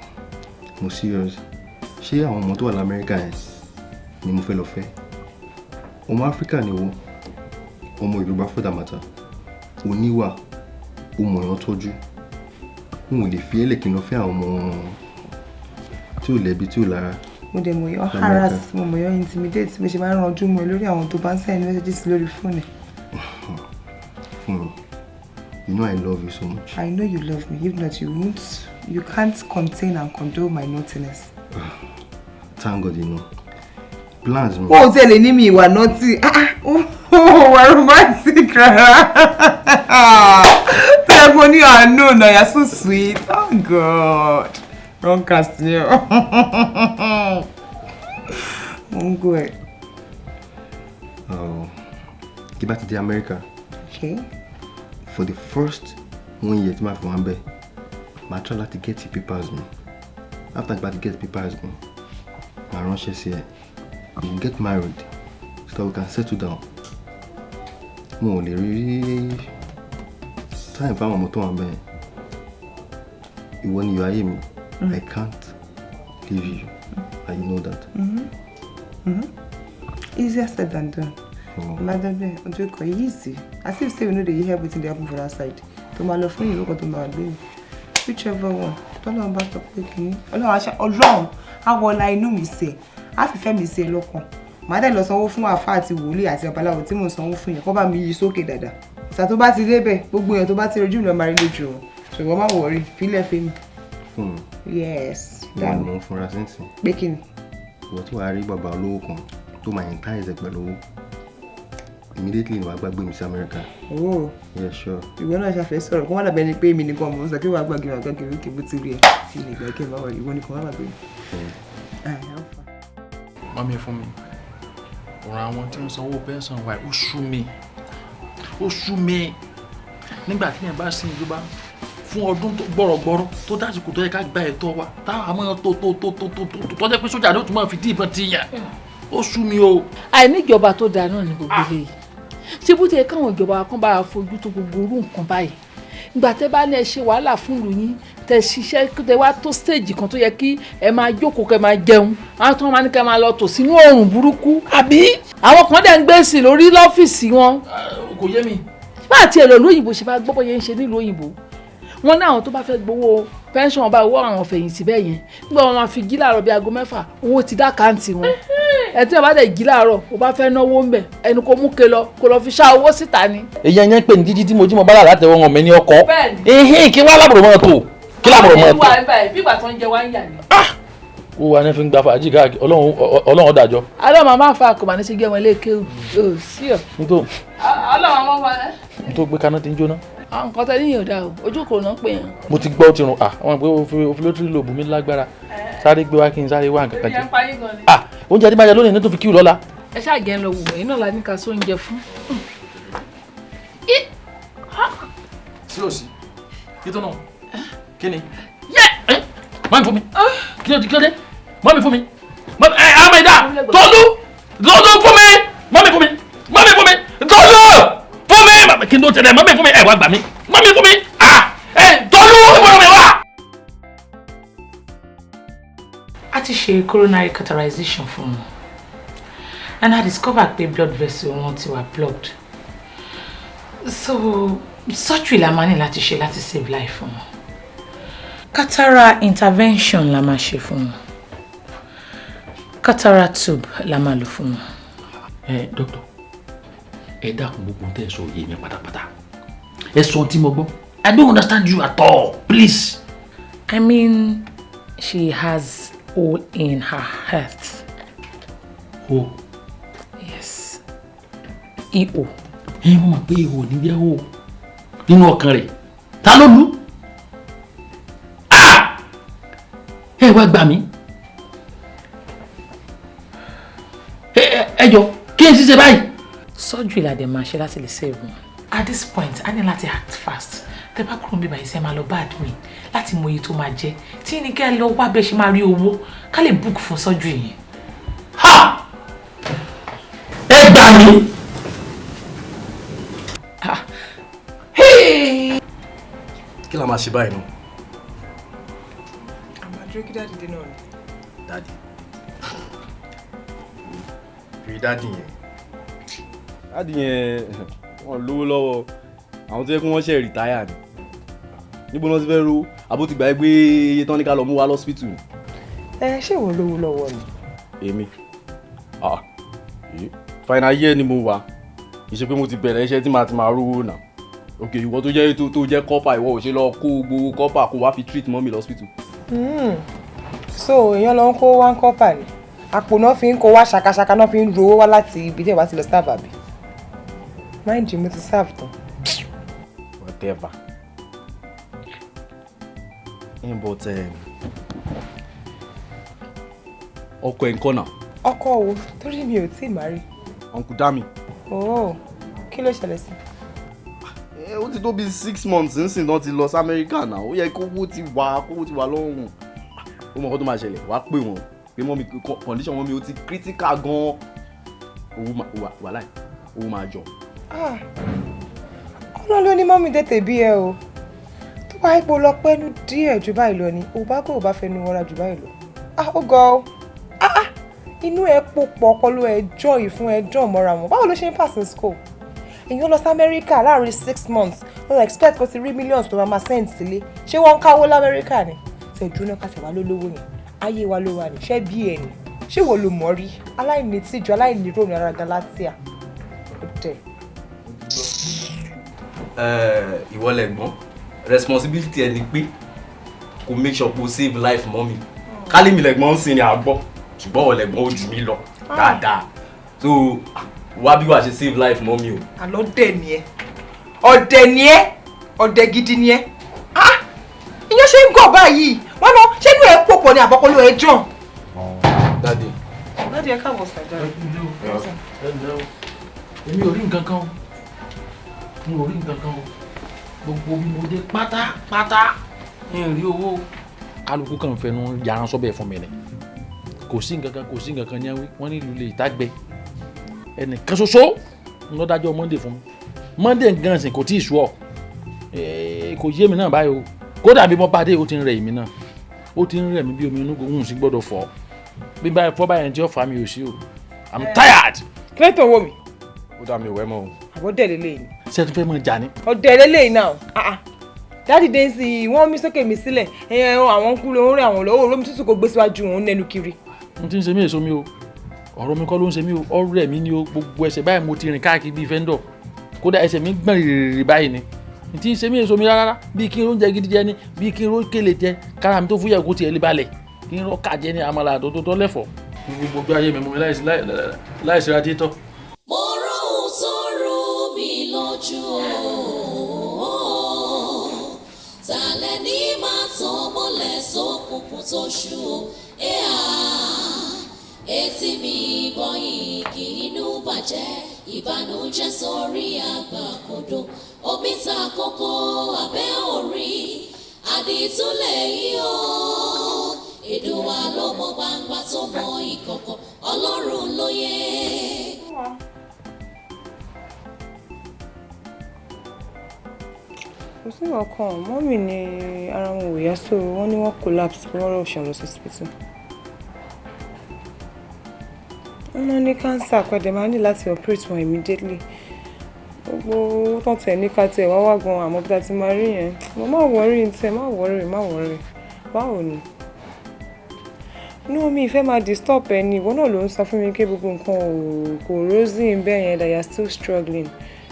mo serious. Ṣé àwọn ọmọ tó wà l'Amẹ́ríkà yẹn ni mo fẹ́ lọ fẹ́? Ọmọ Áfríkà ni o, ọmọ Yorùbá for that matter. Oníwà, ọmọ èèyàn tọ́jú. N ò lè fi ẹlẹ́kì lọ fẹ́ àwọn ọmọ tí ò lẹ́bi tí ò lára. Mo dẹ̀ mọ̀ yọ́ harass, mo mọ̀ yọ́ intimidate, mo ṣe máa ń ranjú mọ́ lórí àwọn tó bá ń send messages lórí fóònù. You know I love you so much. I know you love me. If not, you won't. You can't contain and condone my naughtiness. Thank God you know. Plans me. Oh, tell me you are naughty. We're romantic, rara. Tell me you are no, no, you're so sweet. Oh God. Wrong cast you. I'm good. Oh, get back to the America. Okay. For the first 1 year, my family, I try to get the papers. After I get the papers, my rush here. We will get married so we can settle down. No, really time for my motor and ben. When you are me, I can't leave you. And you know that. Easier said than done. Madam, easy. As if say we know that you hear everything they happen for that side. To my love for you, look at my baby. Whichever one. Don't know about stop taking. Ọlọ́run, àwọn ọ̀la inú mi ṣe. A fi fẹ́ mi ṣe lọ́kàn. Màá dẹ̀ lọ sanwó fún àfáà àti wòlíì àti babaláwo tí mò ń sanwó fún yẹn. Kó bá mi yí sókè dáadáa. Ìsà tó bá ti débẹ̀, gbogbo èèyàn tó bá ti rojú mi lọ máa rí lójú wọn. Ṣùgbọ́n má worry, fílẹ̀ fẹ́ mi. Yes. Dáàmú. Mo ń fúnra sẹ́ǹsì. Pé kí ni? Ìwọ tí wàá rí bàbá olówó kan tó máa ń tá ẹ̀sẹ̀ pẹ̀lú owó. Immediately ni wàá gbàgbé mi sí America. Oh. Yeah, sure. Ìwọ náà ṣàfẹ́ sọ̀rọ̀ kó má dàbẹ́ ni pé èmi nìkan mò ń sọ kí wàá gbàgbé wàá gbàgbé kí bó ti rí ẹ̀. Kí ni ìgbà kí n bá wà ìwọ nìkan wá gbàgbé. Mọ́mí fún mi, ọ̀rọ̀ àwọn tí ń sanwó pension wa ó sú mi. Ó sú mi. Nígbà tí yẹn bá sin ìjọba fún ọdún tó gbọ́rọ̀gbọ́rọ̀ tó dásìkò tó yẹ ká gba ẹ̀tọ́ wa táwọn àmọ́ tó jẹ́ pé sójà ló tún máa fi dí ìbọn ti yàn. Ó sú mi o. Àìníjọba tó dáa náà ni gbogbo eléyìí. Ṣé bó ti yẹ káwọn ìjọba kan bá fojú tó gbogbo orú nǹkan báyìí? Ìgbà tẹ́ bá ní ẹ ṣe wàhálà fún ìlú yín, tẹ́ ṣiṣẹ́ tẹ́ wá tó stage kan tó yẹ kí ẹ máa jókòó kẹ́ máa jẹun. Àwọn tó máa ní kẹ́ máa lọ tò sínú oòrùn burúkú. Àbí àwọn kan dẹ̀ ń gbé sí lórí lọ́fíìsì wọn. Kò yé mi. Bá àti èlò lóyìnbó ṣe bá gbọ́ bóyá ń ṣe nílùú òyìnbó. Wọ́n ní àwọn tó bá fẹ́ gbowó pension bá owó àwọn fẹ̀yìntì bẹ́ẹ̀ yẹn. Nígbà wọn máa fi jí láàárọ̀ bí aago 6, owó ti dá káǹtì wọn. Ẹ tí ẹ bá dẹ̀ jí láàárọ̀, o bá fẹ́ náwó ń bẹ̀, ẹnu kò mú ke lọ, kò lọ fi ṣá owó síta ni. Èyí ẹ̀yẹ́ ń pè ní jíjí tí mo jí mo bá rà látẹ̀wọ́ wọn mi ní ọkọ̀. Kí wọ́n lábùrò mọ́ tó. Kí lábùrò mọ́ tó. Bí ìgbà tó ń jẹ wá ń yà ni. Ó wà ní fi ń gba fàájì káàkiri, Ọlọ́run dájọ́. Ọlọ́run máa fa àkọ́mà ní ṣe gé wọn ilé kéwù. Sí ọ̀. Ọlọ́run máa fa ẹ́. N tó gbé kaná ti ń jóná. Nǹkan tẹ́ níyàn dá o, ojú kò náà pè yàn. Mo ti gbọ́ ti rùn, àwọn ìpè òfin lótìrí lòbù mi lágbára. Sáré gbé wá kí n sáré wá nǹkan kan jẹ. Oúnjẹ tí bá jẹ lónìí ní tó fi kíw lọ́la. Ẹ ṣáà jẹ́ ń lọ wò wọ̀nyí náà la ní ká sóúnjẹ fún. sí ò sí kí tó náà kí ni yẹ mọ́mí fún mi kí ló dé mọ́mí fún mi àmìdá Tolú fún mi mọ́mí fún mi Tolú fún mi kí ló tẹ̀lé mọ́mí fún mi ẹ̀ wá gbà mí mọ́mí fún mi Tolú ìwọ̀n mi wá. a ti ṣe coronary cauterization fún wọn and I discovered pé blood vessel wọn ti wà blocked so surgery la máa ní láti ṣe láti save life fún wọn cataract intervention la máa ṣe fún wọn cataract tube la máa lò fún wọn. Doctor ẹ dákun gbogbo tẹ́ ẹ sọ yé mi pátápátá ẹ sọ tí mo gbọ́ I don't understand you at all please. I mean she has hole in her heart. Hole? Yes. Ihò. Ẹ mọ̀ pé ihò ní jẹ́ hole nínú ọkàn rẹ̀ ta ló lù? Ẹ wá gbà mí. Ẹ jọ kí n ṣiṣẹ́ báyìí. Surgery la dẹ̀ máa ṣe láti lè save wọn. At this point a ní láti act fast. Tẹ́ bá kúrò níbà iṣẹ́ máa lọ bá admin láti mọ iye tó máa jẹ́ tí ní kẹ́ lọ wá bẹ́ẹ̀ ṣe máa rí owó ká lè book fún surgery yẹn. Ha! Ẹ gbà mí. Kí la máa ṣe báyìí náà? Àmàdúró kí dáàdì dé náà ni. Dáàdì. Rí dáàdì yẹn. Dáàdì yẹn wọ́n lówó lọ́wọ́ àwọn tó yẹ kí wọ́n ṣe rìtáyà ni. Níbo náà ti fẹ́ ro àbó ti gbà pé iye tán ní ká lọ mú wa lọ́sípítù ni. Ṣé ìwọ lówó lọ́wọ́ ni? Èmi. Final year ni mo wà. Ìṣe pé mo ti bẹ̀rẹ̀ iṣẹ́ tí màá ti máa rówó náà. Ok, ìwọ tó jẹ́ kọ́pà ìwọ ò ṣe lọ kó gbogbo kọ́pà kó wá fi treat mọ́mì lọ́sípítù. So èèyàn lọ ń kó wá ń kọ́pà ni àpò náà fi ń kó wá ṣakaṣaka náà fi ń ro owó wá láti ibi tí ẹ bá ti lọ serve àbí. Mind you, mo ti serve tán. Whatever. But ọkọ ẹ̀ ń kọ́ náà. Ọkọ wo? Torí mi ò tí ì marry. Uncle Dami. Oh, kí ló ṣẹlẹ̀ sí? Ó ti tó bí 6 months nísìnyí tán ti lọ sí Amẹ́ríkà náà. Ó yẹ kówó ti wà lọ́rùn. Ó mọ̀ kó tó máa ṣẹlẹ̀ wá pè wọ́n pé mọ́mí condition mọ́mí ó ti critical gan-an. Owó máa jọ. Ọlọ́run ló ní mọ́mí tètè bí ẹ o. Tó bá ipò lọ pẹ́nu díẹ̀ jù báyìí lọ ni ò bá fẹnu wọra jù báyìí lọ. Ó ga ọ. Inú ẹ pòpọ̀ ọpọlọ ẹ jọ ìfún ẹ jọ mọ́ra wọn. Báwo ló ṣe ń pass in school? Èèyàn lọ sí Amẹ́ríkà láàrin 6 months. Wọ́n expect kó ti rí millions tó máa send sílé. Ṣé wọ́n ń káwó l'Amẹ́ríkà ni? Ṣèjú náà kàṣẹ wá lólówó yẹn. Ayé wa ló wà ní. Ṣé bí ẹ ni? Ṣé wo lo mọ̀ rí? Aláìní tíjú, aláìní ròmí ara Galatia. Ìwọ lẹ̀gbọ́n responsibility ẹ ni pé kó make sure kó save life mọ́mì. Kálí mi lẹ̀gbọ́n ń sin ni àgbọ̀ ṣùgbọ́n ọ̀ lẹ̀gbọ́n ó jù mí lọ dáadáa. So wá bí wàá ṣe save life mọ́mì o. Àlọ́ dẹ̀ ni ẹ. Ọ̀dẹ̀ ni ẹ. Ọ̀dẹ̀ gidi ni ẹ. Ìyẹn ṣe ń gọ̀ báyìí. Wọ́n lọ ṣé inú ẹ pòpọ̀ ni àbọ̀kọ́lù ẹ jọ̀. Dádì. Dádì ẹ káàbọ̀ sàjà. Èmi ò rí nǹkan kan o. Mi ò rí nǹkan kan o. Gbogbo bí mo dé pátápátá ń rí owó. Kálukú kan fẹnu yaran sọ́bẹ̀ fún mi ni. Kò sí nǹkan kan ní wọ́n ní ìlú lè ìtagbẹ́. Ẹnìkan ṣoṣo ń lọ dájọ́ Monday fún mi. Monday gan sìn kò tí ì sú ọ. Kò yé mi náà báyìí o. Kódà bí mo bá dé ó ti ń rẹ̀ èmi náà. Ó ti ń rẹ̀ mí bí omi inú gòun sì gbọ́dọ̀ fọ́. Bí báyìí fọ́ báyìí tí ó fà mí ò sí o. I'm tired. Kí ló tó wò mí? Ó dá mi ò wẹ́ mọ́ o. Àbọ̀dẹ̀ lélẹ́yìn ni. Ṣé tó fẹ́ mọ jà ni? Ọ̀dẹ̀ lélẹ́yìn náà. Dáàdì dé sí i wọ́n mí sókè mi sílẹ̀ àwọn ń kú ló ń rìn àwọn lọ́wọ́ olómi tútù kò gbé síwájú wọn nẹnu kiri. N ti ń ṣe mí èso mi o ọ̀rọ̀ mi kọ́ ló ń ṣe mí o ọ̀rẹ́ mi ni o gbogbo ẹsẹ̀ báyìí mo ti rìn káàkiri bíi fẹ́ńdọ̀ kódà ẹsẹ̀ mi gbọ̀n rìrìrì báyìí ni n ti ń ṣe mí èso mi rárá bíi kí n oúnjẹ gidi jẹ ni bíi kí n rókèlè jẹ kára mi tó fúyà kó tiẹ̀ lé balẹ̀ kí n rọ́ọ̀kà jẹ ní àmàlà tó lẹ́fọ̀ọ́ gbogbo ayé mi mú mi láìsí radiétọ̀. Mo róhun tó rú mi lójú o tàlẹ́ ní máa tàn mọ́lẹ̀ sókùnkùn tó ṣú o etí mi gbọ́yìn kì í nú bàjẹ́ ìbànújẹ́ sórí àgbàkodò omi ta kókó abẹ́ orí àdìtúlẹ̀ yìí o Èdùà ló mọ gbangba tó mọ ìkọ̀kọ̀ Ọlọ́run ló yẹ. kò sí ọkàn mọ́mì ni ara wọn ò yá so wọ́n ní wọ́n collapse kí wọ́n rọ̀ ṣàn lọ sí hospital. wọ́n ní cancer pẹ̀lẹ́ máa ní láti operate wọn immediately. gbogbo owó tán tẹ̀ ní ká tẹ̀ wá wá gan àmọ́ bí ta ti máa rí yẹn mo má wọrí tẹ̀ má wọrí báwo ni. inú mi ìfẹ́ máa disturb ẹ ní ìwọ náà ló ń sọ fún mi pé gbogbo nǹkan kò rosy bẹ́ẹ̀ yẹn that you are still struggling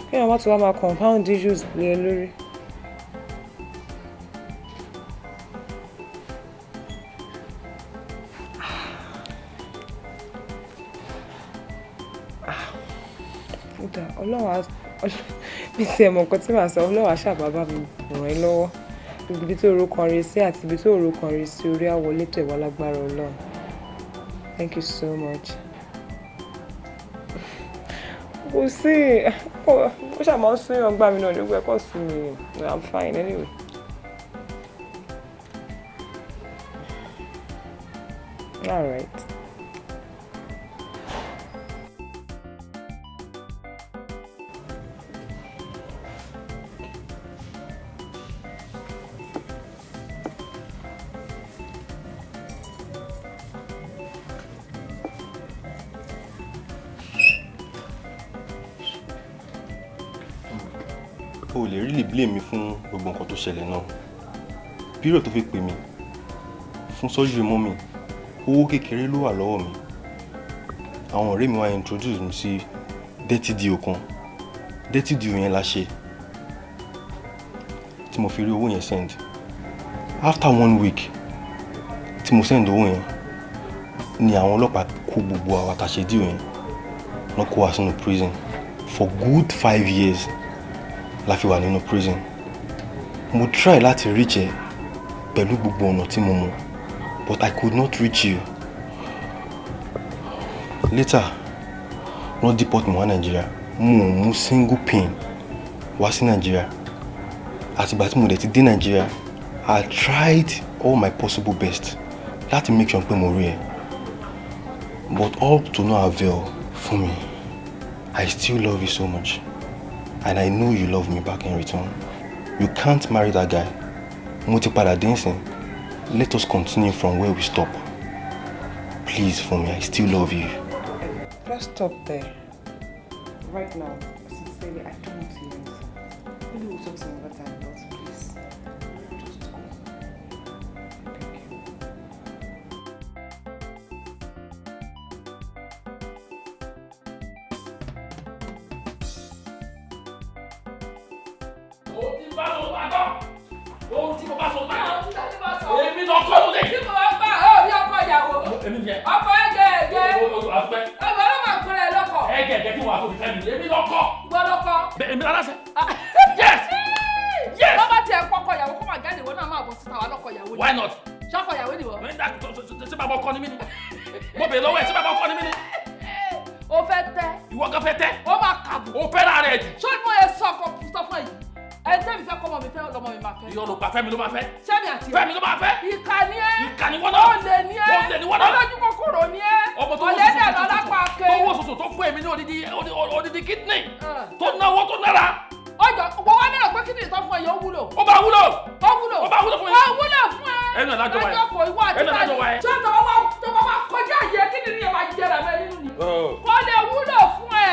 kí wọ́n má tó wá máa compound issues lé ẹ lórí. Ọlọ́run bí ti ẹ̀mọ̀ nǹkan tí màá sọ Ọlọ́run àṣàbábá mi ràn ẹ́ lọ́wọ́ ibi tó ro kan rí sí àti ibi tó ro kan rí sí orí àwọlé tó ìwà lágbára Ọlọ́run. Thank you so much. kò sí ó ṣàmọ́ sún yàn gbà mí náà nígbà ẹ̀kọ́ sí mi I'm fine anyway. All right. O lè really blame mi fún gbogbo nǹkan tó ṣẹlẹ̀ náà. Period tó fi pè mí fún surgery mọ́ mi, owó kékeré ló wà lọ́wọ́ mi. Àwọn ọ̀rẹ́ mi wá introduce mi sí dirty deal kan. Dirty deal yẹn la ṣe tí mo fi rí owó yẹn send. After 1 week tí mo send owó yẹn ni àwọn ọlọ́pàá kó gbogbo àwa tá ṣe deal yẹn wọ́n kó wa sínú prison for good 5 years. La fi wà nínú prison. Mo try láti reach ẹ pẹ̀lú gbogbo ọ̀nà tí mo mọ̀, but I could not reach you. Later, wọ́n deport mi wá Nigeria. Mo mú single pin wá sí Nigeria. Àtìgbà tí mo dẹ̀ ti dé Nigeria, I tried all my possible best láti make sure pé mo rí ẹ. But all to no avail for me. I still love you so much. And I know you love me back in return. You can't marry that guy. Mo ti padà dancing. Let us continue from where we stop. Please, for me, I still love you. Let's stop there. Right now, sincerely, I don't want to hear anything. Maybe we'll talk some other time, but please, just go. Thank you. Ohun tí mo bá sọ báyìí. Èmi lọ kọ́ lóde. Tí mo bá bá ọ rí ọkọ ìyàwó. Èmi yẹn. Ọkọ ẹgẹ. Àfẹ́. Ọmọ ló máa kúrẹ́ lọ́kọ̀. Ẹgẹ tí wàá tóbi fẹ́ mi. Èmi lọ kọ́. Gbọ́ lọ́kọ̀. Èmi aláṣẹ. Yes. Yes. Bọ́ bá tiẹ̀ kọ́kọ́ ìyàwó kó máa jáde ìwọ náà máa bọ̀ síta wà lọ́kọ̀ ìyàwó. Why not? Ṣọ́kọ̀ ìyàwó nìwọ. Ṣé bàbá ọkọ ni mí ni? Mo bèèrè lọ́wọ́ ẹ̀ ṣé bàbá ọkọ ni mí ni? O fẹ́ tẹ́. Ìwọ gan fẹ́ tẹ́. Ó máa kàbù. O fẹ́ lára ẹ̀ jù. Ṣé mo yẹ sọ fún ẹ yìí? Ẹni tẹ́mi fẹ́ kọ́ ọmọ mi fẹ́ lọ́mọ mi máa fẹ́. Ìyọ̀ ló pa Fẹ́mi ló máa fẹ́. Sẹ́mi àti ẹ̀. Fẹ́mi ló máa fẹ́. Ìkà ni ẹ́. Ìkà ni wọ́n náà. Olè ni ẹ́. Olè ni wọ́n náà. Olójú kòkòrò ni ẹ́. Ọmọ tó Olè dẹ̀ lọ lápá ake. Tó wọ́ sòsò tó fún èmi ní odidi kidney. Tó náwó tó nára. Ọjọ́ gbogbo wa náà pé kidney tó fún ẹ yóò wúlò. Ó bá wúlò. Ó wúlò. Ó bá wúlò fún ẹ. Ó wúlò fún ẹ. Ẹnu ẹ̀ lájọ wa ẹ̀. Ẹjọ́ kò ìwọ àti Ẹnu ẹ̀ lájọ wa ẹ̀. Ṣé tọ́wọ́ bá kọjá yẹ kidney yẹn máa jẹrà mẹ́ nínú ni? Kò lè wúlò fún ẹ.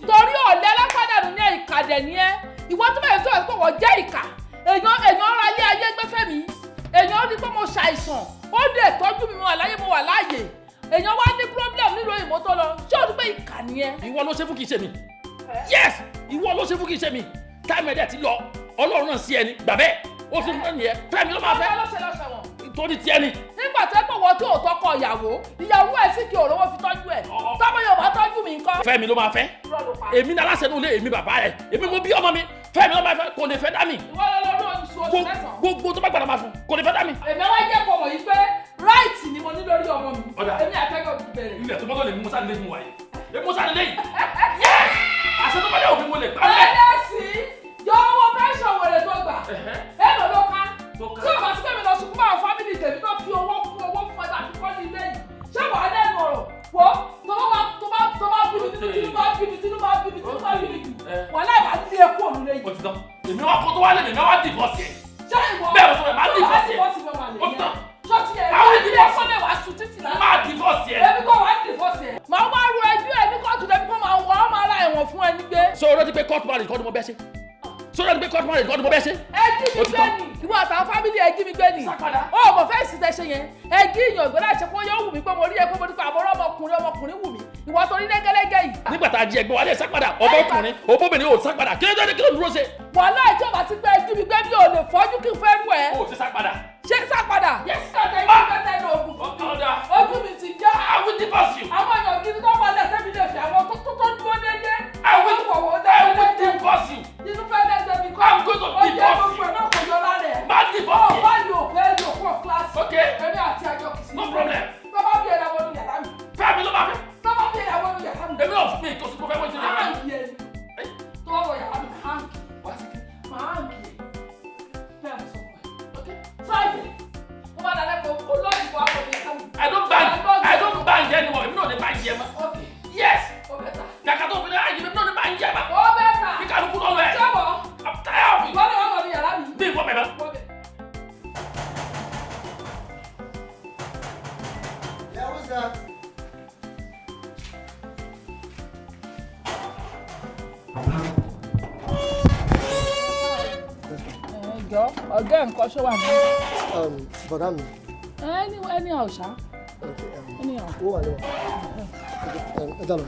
Torí ọ̀lẹ́ lápádànù ní ìkàdẹ̀ ni ẹ. Ìwọ tó bẹ̀rẹ̀ sọ̀rọ̀ pé wọ́n jẹ́ ìkà. Èèyàn ra ilé ayé gbẹ́fẹ́ mi. Èèyàn rí pé mo ṣàìsàn. Ó dẹ̀ tọ́jú mi wà láyé mo wà láàyè. Èèyàn wá ní problem nílò ìmọ̀ tó lọ. Ṣé o rí pé ìkà ni ẹ? Ìwọ ló ṣe fún kì í ṣe mi. Yes! Ìwọ ló ṣe fún kì í ṣe mi. Táìmù ẹ̀dẹ̀ ti lọ. Ọlọ́run náà sí ẹni. Gbàbẹ́. Ó sì fún ẹni yẹn. Fẹ́mi ló máa fẹ́. Torí ti ẹni. Nígbà tẹ́ pé wọ́n tó tọkọ ìyàwó ẹ̀ sì kí òróró fi tọ́jú ẹ̀. Tọ́mọ yóò bá tọ́jú mi nǹkan. Fẹ́mi ló máa fẹ́. Èmi ní aláṣẹ nulẹ̀ èmi bàbá rẹ̀. Èmi mo bí ọmọ mi. Fẹ́mi ló máa fẹ́ kò lè fẹ́ dá mi. Ìwọ lọ́dún oṣù mẹ́sàn-án. Gbogbo tó bá gbàdá máa fún kò lè fẹ́ dá mi. Èmi wá jẹ́ kó mọ̀ yìí pé right ni mo ní lórí ọmọ mi. Ọ̀dà. Èmi àtẹ́gọ̀ ti bẹ̀rẹ̀. Ilẹ̀ tó mọ́tò lè mú Musa nílé fún wa yìí. Èmi Musa nílé yìí. Yes! Àṣẹ tó bá dé òfin mo lè gbà lẹ̀. Ẹlẹ́sì yọ owó pẹ́ṣọ̀ wèrè tó gbà. Èlò ló ká. Tí o bá sí pé mi lọ sùn fún àwọn fámìlì tèmi tó fi owó fún ẹ láti kọ́ ní ilé yìí. Ṣé wàá lẹ́nu ọ̀rọ̀? Wo tó bá bí mi tínú bá bí mi wà láì bá lé ẹkú òun lé yìí. Ó ti tán. Èmi wá kó tó wá lè mi, èmi wá dìbọ̀sì ẹ̀. Ṣé ìwọ? Bẹ́ẹ̀ sọ máa dìbọ̀sì ẹ̀. Ó ti tán. Ṣọ́ọ̀tì ẹ̀ Àwọn ilé dìbọ̀sì. ẹ̀kọ́ lè wá sùn títì náà. Máa dìbọ̀sì ẹ̀. Èmi kò wá dìbọ̀sì ẹ̀. Màá wá ru ẹjọ́ ẹ̀ ní kóòtù lẹ́bí kó máa wọ́n máa ra ẹ̀wọ̀n fún ẹni gbé. Ṣé o rántí pé court marriage kọ́ ni mo bẹ́ ṣe? Ṣé o rántí pé court marriage kọ́ ni mo bẹ́ ṣe? Ẹ jí mi gbé ni. Ìwọ àtàwọn fámìlì ẹ jí mi gbé ni. Ó mọ̀ fẹ́ sì tẹ ṣe yẹn. Ẹ jí ìyàn ìgbẹ́ láì ṣe pé yóò wù mí pé mo rí ẹ pé mo ní pa àbọ̀rọ̀ ọmọkùnrin wù mí. Ìwọ torí lẹ́gẹ́lẹ́gẹ́ yìí. Nígbà tá a jí ẹgbẹ́ wa lè sápadà ọmọkùnrin òbóbìnrin ò sápadà kí ló dé kí ló dúró ṣe. Wàhálà ìjọba ti gbé ẹjí mi gbé mi ò lè fọ́jú kí n fẹ́ rú ẹ. O ò ṣe sápadà. Ṣé sápadà? Ṣé ìgbẹ́tẹ̀ ní ogun fún mi? Ojú mi ti já. I will divorce you. Àwọn èèyàn gidi tó wọlé tẹ́mi lè fi àwọn tó dúró déédéé. I will divorce you. Inú fẹ́ lẹ́sẹ̀ mi kọ́. I'm going to divorce you. Ó jẹ́ gbogbo ẹ̀ náà kò yọ lára ẹ̀. Má divorce you. Ó bá lò fẹ́ lò fún kíláàsì. Okay. Èmi àti àjọ kìsì. No problem. Bàbá bí ẹ̀rọ wọnú yàrá mi. Fẹ́mi ló máa fẹ́. Bàbá bí ẹ̀rọ wọnú yàrá mi. Èmi náà fún mi kó sí kó fẹ́ wọ́n ti rẹ̀. Máa ń kí ẹni. Tó wá wọ yàrá mi, máa ń kí. Máa ń kí. Bẹ́ẹ̀ mo sọ fún ẹ. Friday. Mo bá dalẹ́ pé olóògùn wa kò ní sẹ́mu. I don't bang anymore. Èmi náà ní bang yẹn mọ́. Yes. Kàkà tó fi ní àyè mi náà ní bang yẹn mọ́. Ó bẹ́ẹ̀ ta. Kí kálukú lọ́wọ́ ẹ̀. Ṣé wọ̀? I'm tired of it. Wọ́n ní wọ́n wọ̀ ní yàrá mi. Bí ìwọ bẹ̀rẹ̀. Yeah, what's that? Ẹ̀jọ̀ ọ̀gá nǹkan ṣó wà ní. Bọ̀dá mi. Ẹni àwòṣá. Ẹni àwò. Ó wà lẹ́wọ̀. Ẹ dà lọ.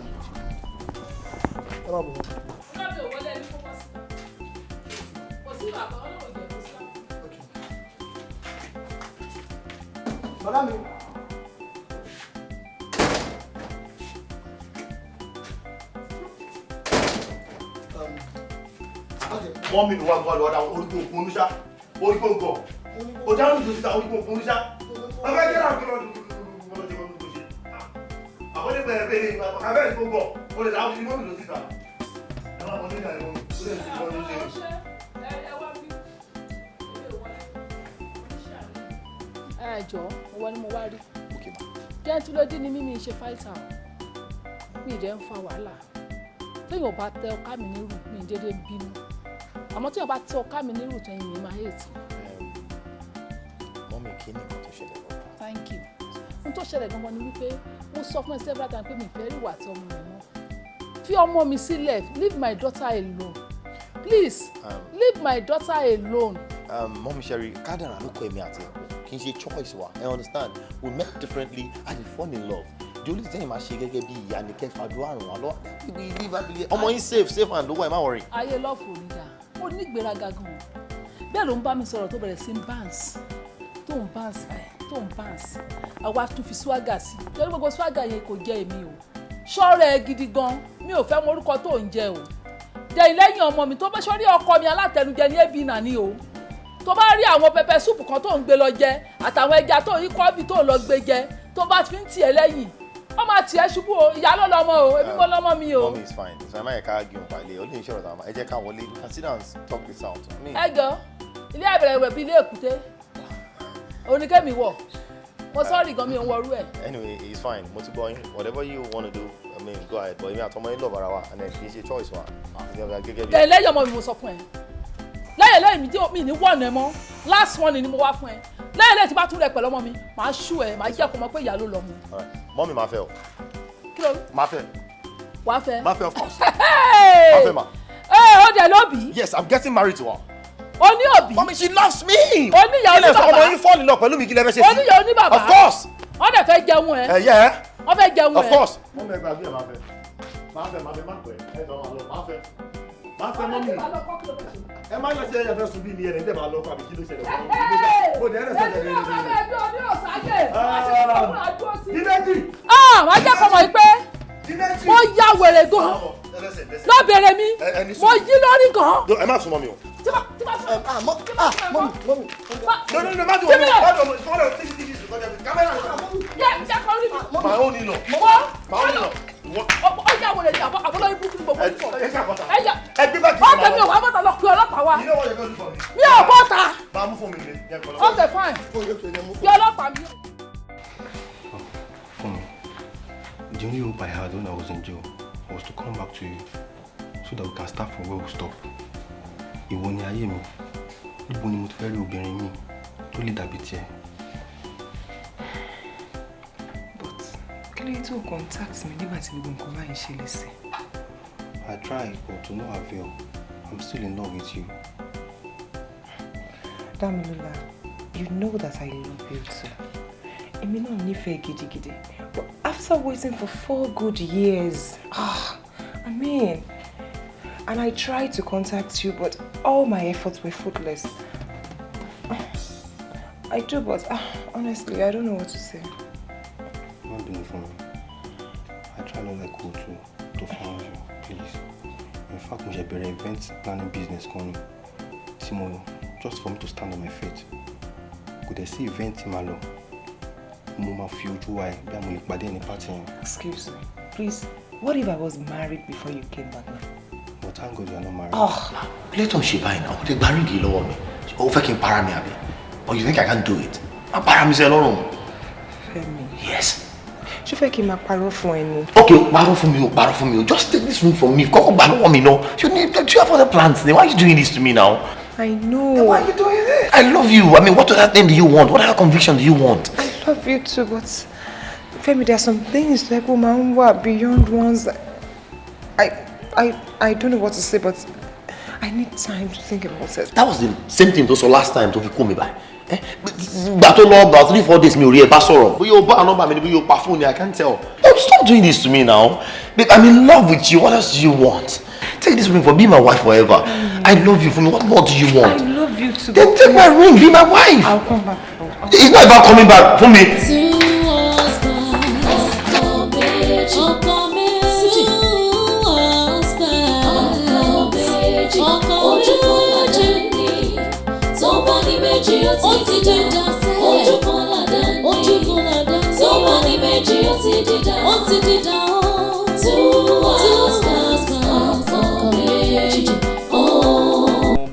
Ẹ má bọ̀. Lọ́dọ̀ wọlé ẹni fún pásítà. Kò sí bàbá ọlọ́wọ́ ìjẹ́ kò sí àwọn. Bọ̀dá mi. Wọ́n mi wá gbọ́ lọ́dà orígun òkun oníṣá orígun ògọ̀ ọ̀daràn ìjọ síta orígun òkun oníṣá ọ̀gá ẹgbẹ́ náà kí lọ́dún lọ́dún lọ́dún tó ṣe. Àbọ̀dé bẹ̀rẹ̀ bẹ̀rẹ̀ abẹ́ ìgbógbọ̀ ó lè dáhùn sí mọ́mí lọ síta. Ẹ máa mọ ní ìlànà ìwọ̀n ó lè ti lọ́dún ṣe. Ẹ jọ̀ọ́ owó ni mo wá rí. Jẹ́ntú ló dín ní mímí ṣe fáìtà mi ìdẹ́ ń fa wàhálà. Téèyàn bá tẹ ọká mi nírù mi dédé bínú. Àmọ́ téèyàn bá tẹ ọká mi nírù tẹ̀yìn mi máa hate. Mọ́mí kí ni nǹkan tó ṣẹlẹ̀ lọ́wọ́? Thank you. Ohun tó ṣẹlẹ̀ gangan ni wípé mo sọ fún ẹ several times pé mi fẹ́ rí ìwà àti ọmọ mi mọ́. Fi ọmọ mi sílẹ̀, leave my daughter alone. Please, leave my daughter alone. Mọ́mí Sherry, kádàrá ló kọ èmi àti ẹ̀kọ́. Kì í ṣe choice wa. I understand. We met differently and we fall in love. The only thing máa ṣe gẹ́gẹ́ bí ìyá ni kẹfà àdúrà àrùn wa lọ. We live happily. Ọmọ yín safe and lówó ẹ̀ má worry. Ayé lọ́ọ̀fù ò ní dà. Ó ní ìgbéraga gan-an. Bẹ́ẹ̀ ló ń bá mi sọ̀rọ̀ tó bẹ̀rẹ̀ sí bounce. Tó ń bounce báyìí, tó ń bounce. Àwa tún fi swagger sí. Torí gbogbo swagger yẹn kò jẹ́ èmi o. Ṣọ́ọ̀rẹ́ ẹ gidi gan. Mi ò fẹ́ mọ orúkọ tó ń jẹ o. Dẹ̀yìn lẹ́yìn ọmọ mi tó bá ṣọ́rí ọkọ mi alátẹnujẹ ní ẹbí náà ni o. Tó bá rí àwọn pẹpẹ súùpù kan tó ń gbé lọ jẹ àtàwọn ẹja tó yí kọ́bí tó lọ gbé jẹ tó bá fi ń tiẹ̀ lẹ́yìn wọ́n máa tiẹ̀ ṣubú o ìyá ló lọ́mọ o èmi mo lọ́mọ mi o. Mommy is fine. It's fine. Máyẹ̀ ká gíun palẹ̀. Ó lè ń ṣọ̀rọ̀ tàwọn. Ẹ jẹ́ ká wọlé. You can sit down and talk this out. Ẹ jọ ilé àbẹ̀rẹ̀ ìwẹ̀ bíi ilé èkúté oníkẹ́mi wọ̀ mo sọ́ọ̀rì gan mi ò ń wọrú ẹ̀. Anyway, it's fine. Mo ti gbọ́ yín. Whatever you want to do, I mean, go ahead. But èmi àtọmọ yín love ara wa and then kì í ṣe choice wa. Dẹ̀yìn lẹ́yìn ọmọ mi mo sọ fún ẹ. Lẹ́yìn mi tí mi ní wọ̀nà ẹ mọ́ last one ni mo wá fún ẹ. Lẹ́yìn tí bá tún rẹ pẹ̀lú ọmọ mi màá ṣú ẹ màá jẹ́ kó mọ̀ pé ìyá ló lọ mu. Mọ́mí máa fẹ́ o. Kí ló rí? Máa fẹ́. Wàá fẹ́. Máa fẹ́ of course. Máa fẹ́ ma. Ó dẹ̀ lóbi. Yes, I'm getting married to her. O ní òbí. Mommy, she loves me. O níyàwó ní bàbá. Ọmọ yín fall in love pẹ̀lú mi kí lẹ fẹ́ ṣe sí. O níyàwó ní bàbá. Of course. Wọ́n dẹ̀ fẹ́ jẹun ẹ. Yeah. Wọ́n fẹ́ jẹun ẹ. Of course. Mọ́mí ẹgbàá bí ẹ máa fẹ́. Máa fẹ́ má pẹ́. Ẹ jọ máa lọ. Máa fẹ́ mọ́mí. Ẹ má lọ sí ẹyẹ fẹ́ sùn bí mi ẹni tẹ́ máa lọ fún àbí kí ló ṣẹlẹ̀ fún mi. Mo dẹ̀ ẹ̀rẹ̀ sọ̀rọ̀ ẹ̀rẹ̀ wọ́n jẹ́ kọ́ mọ̀ pé mo ya wèrè gan lọ́bẹ̀rẹ̀ mi mo yí lórí gan. Ẹ má sún mọ́ mi o. Mọ́mí. No, má dùn ọmọ. Má dùn ọmọ. My own in-law. My own in-law. Ọjà wọlé ní àbọ̀lọ́ ibú kí gbogbo ń sọ̀rọ̀. Ẹ̀jẹ̀ ẹgbẹ́ bá ti ọ̀tẹ̀ mi ò wá bọ́ta lọ pé ọlọ́pàá wa. You know what you're going to do for me? Mi ò bọ́ta. Máa mú fún mi ní. Okay, fine. Bí ọlọ́pàá mi. For me, the only hope I had when I was in jail was to come back to you so that we can start from where we stop. Ìwọ ni ayé mi. Níbo ni mo ti fẹ́ rí obìnrin mi tó lè dàbí tiẹ̀? Kí ló tó contact mi nígbà tí gbogbo nǹkan báyìí ṣẹlẹ̀ sí? I tried, but to no avail. I'm still in love with you. Damilola, you know that I love you too. Èmi náà nífẹ̀ẹ́ gidigidi. But after waiting for 4 good years, I mean, and I tried to contact you, but all my efforts were fruitless. I do, but honestly, I don't know what to say. Not doing it for me. I try not like cool to find you, please. In fact, we should be event planning business coming. Simon, just for me to stand on my feet. Could I see event in my law? Mama feel why be am le pàdé ní party. Excuse me, please. What if I was married before you came back now? But thank God you are not married. Let she buy now. The barring the lọ́wọ́ mi. O fẹ́ kí n para mi àbí? Or you think I can't do it? Ma para mi ṣe lọ́rùn. Fẹ́mi. Yes. Ṣé fẹ́ kí n máa parọ́ fún ẹ ni? Okay, parọ́ fún mi o. Just take this ring from me. Kọ́kọ́ gbà lọ́wọ́ mi náà. Do you have other plans? Then why are you doing this to me now? I know. Then why are you doing this? I love you. I mean, what other thing do you want? What other conviction do you want? I love you too, but Femi, there are some things that woman were beyond ones. I don't know what to say, but I need time to think about it. That was the same thing also last time to call me by. But about 3-4 days, me ò rí ẹ bá sọ̀rọ̀. Bóyá o bá number mi, bóyá o pa phone, I can't tell. Stop doing this to me now. Babe, I'm in love with you. What else do you want? Take this ring for be my wife forever. I love you for me. What more do you want? I love you too. Then take my ring, be my wife. I'll come back. It's not about coming back for me.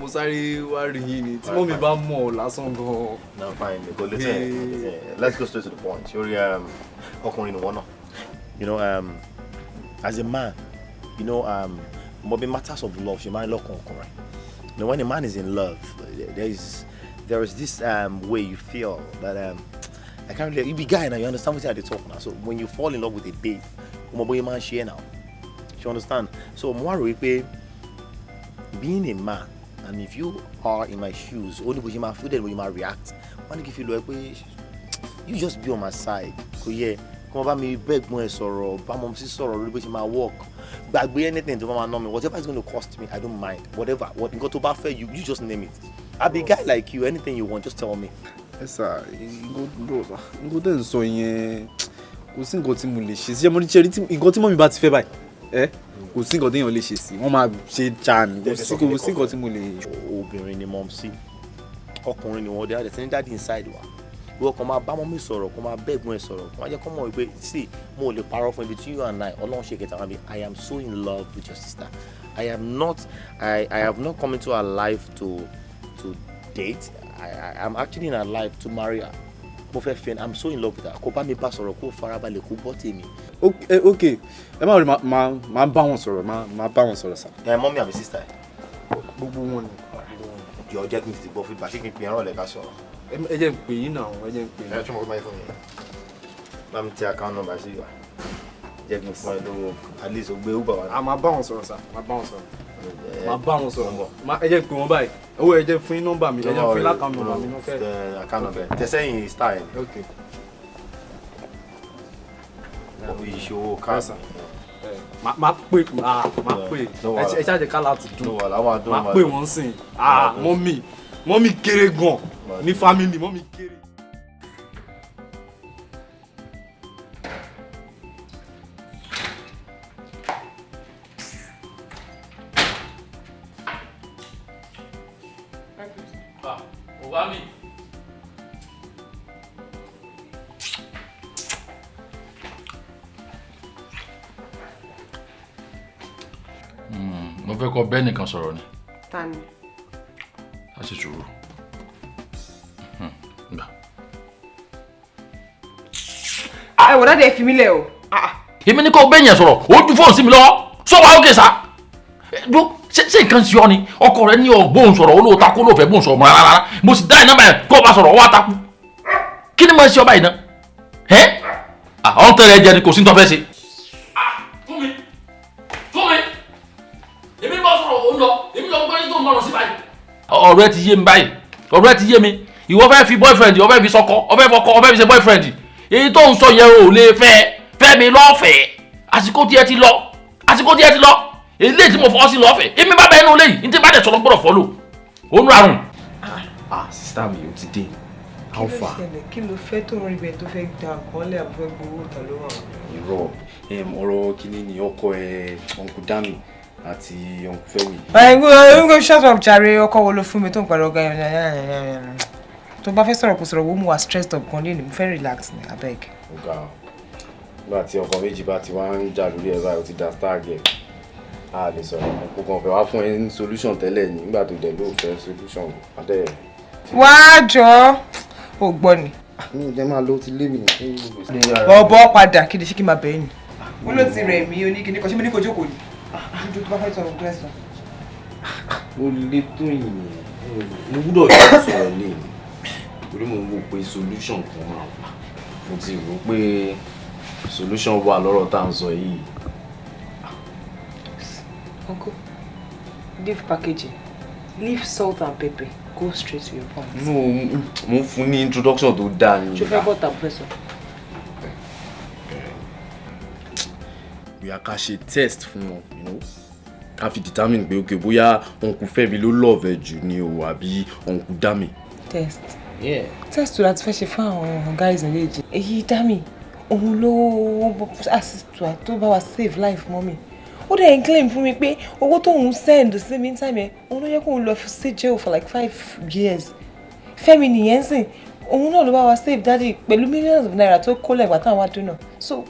Sáré wá rí yín ni tí mọ́mí bá mọ̀ ọ́ lásán gan-an. No, fine. Because listen, let's go straight to the point. You're ọkùnrin ni wọ́n náà. You know, as a man, you know, but in matters of love, she might look ọkùnrin. You know, when a man is in love, there is this way you feel that I can't really. You be guy now, you understand what they talk now. So when you fall in love with a babe, you man share now. You understand? So more being a man. And if you are in my shoes, only when you might feel that when you might react, when you feel like you just be on my side. So yeah, come over me beg more sorrow, bam sorrow, really my work. But be anything to my me, whatever is going to cost me, I don't mind. Whatever, what you got to buffer you just name it. I'll be a guy like you, anything you want, just tell me. Yes sir, go then so yẹn kò sí nǹkan tí mo lè ṣe sí ẹ mo ní cherry tí nǹkan tí mọ́mí bá ti fẹ́ báyìí kò sí nǹkan téèyàn lè ṣe sí wọ́n máa ṣe jan kò sí nǹkan tí mo lè. Obìnrin ni mom sí ọkùnrin ni wọ́n dé àdẹ tí ní dáàdi inside wa ìwọ kan máa bá mọ́mí sọ̀rọ̀ kan máa bẹ́ẹ̀gbọ́n ẹ̀ sọ̀rọ̀ kan máa jẹ́ kó mọ̀ wípé see mo ò lè parọ́ fún between you and I ọlọ́run ṣe kẹta wọn bí I am so in love with your sister. I have not come into her life to date. I am actually in her life to marry her. Mo fẹ́ fẹ́ I'm so in love with her. Kò bá mi bá sọ̀rọ̀ kó farabalẹ̀ kó gbọ́ tèmi. Okay ẹ má rí máa bá wọn sọ̀rọ̀ máa bá wọn sọ̀rọ̀ sá. Mọ́mí àbí sísá ẹ̀. Gbogbo wọn ni. Jọ jẹ́ kí n ti gbọ́ fún ìgbà ṣé kí n pè ẹran ọ̀lẹ́ ká sọ̀rọ̀. Ẹ jẹ́ n pè yín náà ẹ jẹ́ n pè yín. Ẹ tún mọ̀ báyìí fún mi. Bá mi tẹ account number sí wa. Jẹ́ kí n fún ẹ lówó at least o gbé Uber wa. A máa bá wọn sọ̀rọ̀ sá máa bá wọn sọ̀rọ̀. Máa bá wọn sọ̀rọ̀ ẹ jẹ́ n pè wọ́n báyìí owó ẹ jẹ́ fún yín nọ́mbà mi ẹ jẹ́ fún yín lákàá nọ́mbà mi náà fẹ́. Account number tẹ̀sẹ̀yìn style. Okay. Ìṣòwò káàsì. Máa pè ẹ ṣáàjẹ ká láti dùn máa pè wọ́n sìn mọ́mí kéré gan ní family mọ́mí kéré. Mo fẹ́ kọ́ bẹ́ẹ̀ nìkan sọ̀rọ̀ ni. Ta ni? A ṣe sùúrù. Ẹ wò dáadé fi mí lẹ̀ o. Èmi ní kò bẹ́ẹ̀ yẹn sọ̀rọ̀, ó ju fóònù sí mi lọ́wọ́. Sọ wá ókè sá. Ṣé nǹkan ṣe ọ́ ni? Ọkọ rẹ ní ọgbóhùn sọ̀rọ̀, olóò takú ló fẹ́ bóun sọ̀rọ̀ mọ́ rárá. Mo sì dá ìnáwó ẹ̀ kó o bá sọ̀rọ̀, ọwọ́ àtakú. Kí ni mo ṣe ọba yìí ná? Ọ̀n tẹ̀lé jẹ ni kò sí ní tó fẹ́ ṣe. Fún mi. Èmi bá sọ̀rọ̀ òun lọ, èmi lọ gbọ́dọ̀ tó ń lọ sí báyìí. Ọ̀rọ̀ ẹ ti yé mi báyìí, ọ̀rọ̀ ẹ ti yé mi. Ìwọ fẹ́ fi boyfriend, ó fẹ́ fi sọkọ, ó fẹ́ fọkọ, ó fẹ́ fi ṣe boyfriend. Èyí tó ń sọ yẹn ò lè fẹ́ mi lọ́fẹ̀ẹ́. Àsìkò tí ẹ ti lọ. Eléyìí tí mo fọwọ́ sí lọ́fẹ̀ẹ́. Èmi bá bẹ inú léyìí, ní tí bá dẹ̀ sọ̀rọ̀ gbọ́dọ̀ fọ́lò. Ó ń rarùn. Sister mi ò ti dé. How far? Kí ló fẹ́ tó ń rí bẹ́ẹ̀ tó fẹ́ gba àkọọ́lẹ̀ àbúrò gbowó ta ló wà? Irọ́ ọ̀rọ̀ kìíní ni ọkọ Uncle Dami àti Uncle Fẹ́mi. Ẹ shut up jàre, ọkọ wo ló fún mi tó ń pariwo gan-an. Tó bá fẹ́ sọ̀rọ̀ kò sọ̀rọ̀ wo mu wá stressed up kan lẹ́nu, mo fẹ́ relax ni abeg. Ọ̀gá nígbà tí ọkọ méjì bá ti wá ń jà lórí ẹ̀ báyìí ó ti da star girl. A lè sọ̀rọ̀ mo kàn fẹ́ wá fún ẹ ní solution tẹ́lẹ̀ ní nígbà tó dẹ̀ ló fẹ́ solution adé. Wá jọ ò gbọ́ ni. Mi ò jẹ́ máa lo ti lé mi. Bọ̀bọ̀ padà kí ni ṣé kí n máa bẹ̀ẹ́ ni. Ó ló ti rẹ̀ mí oníkíní kan ṣé mo ní kó jókòó ni. Ojú tó bá fẹ́ sọ̀rọ̀ gbẹ́ sọ. Mo lè tó yìí mo gbúdọ̀ tó sọ̀rọ̀ lé mi torí mo ń wò pé solution kan máa wà. Mo ti rò pé solution wà lọ́rọ̀ tá à ń sọ yìí. Uncle, leave packaging, leave salt and pepper, go straight to your point. No, mo fún ní introduction tó dáa ni. Ṣé fẹ́ bọ́ tàbí fẹ́ sọ? Bóyá ká ṣe test fún wọn, ká fi determine pé okay bóyá Uncle Fẹ́mi ló love ẹ jù ni o àbí Uncle Dami. Test? Yeah. Test tó láti fẹ́ ṣe fún àwọn guys ní léjì. Èyí Dami, òun ló assist wa tó bá wa save life mọ́mì. Ó dẹ̀ ń claim fún mi pé owó tóun send sí mi time yẹn òun ló yẹ kóun lọ sí jail for like 5 years. Fẹ́mi nìyẹn sìn òun náà ló bá wa save daddy pẹ̀lú millions of naira tó kó lẹ́gbàá táwọn wá dúnà. So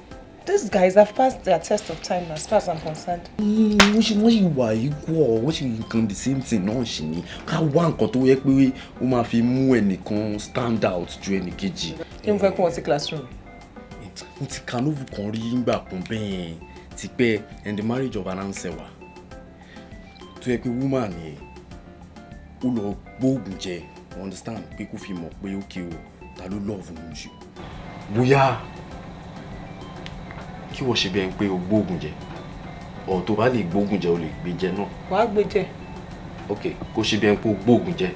these guys have passed their test of time as far as I'm concerned. Wọ́n ṣì wà equal, wọ́n ṣì nǹkan the same thing náà ṣì ní. Ká wá nǹkan tó yẹ pé ó máa fi mú ẹnìkan stand out ju ẹnìkejì. Kí n fẹ́ kó wọn sí classroom. Mo ti ka novel kan rí nígbà kan bẹ́ẹ̀ ti pẹ́ and the marriage of an Ansewa tó yẹ pé woman yẹn ó lọ gbóògùn jẹ understand pé kó fi mọ̀ pé ókè o ta ló love òun jù bóyá kí wọ́n ṣe bẹ́ẹ̀ pé o gbóògùn jẹ ọ̀ tó bá lè gbóògùn jẹ o lè gbé jẹ náà. Wàá gbé jẹ. ok kó ṣe bẹ́ẹ̀ pé o gbóògùn jẹ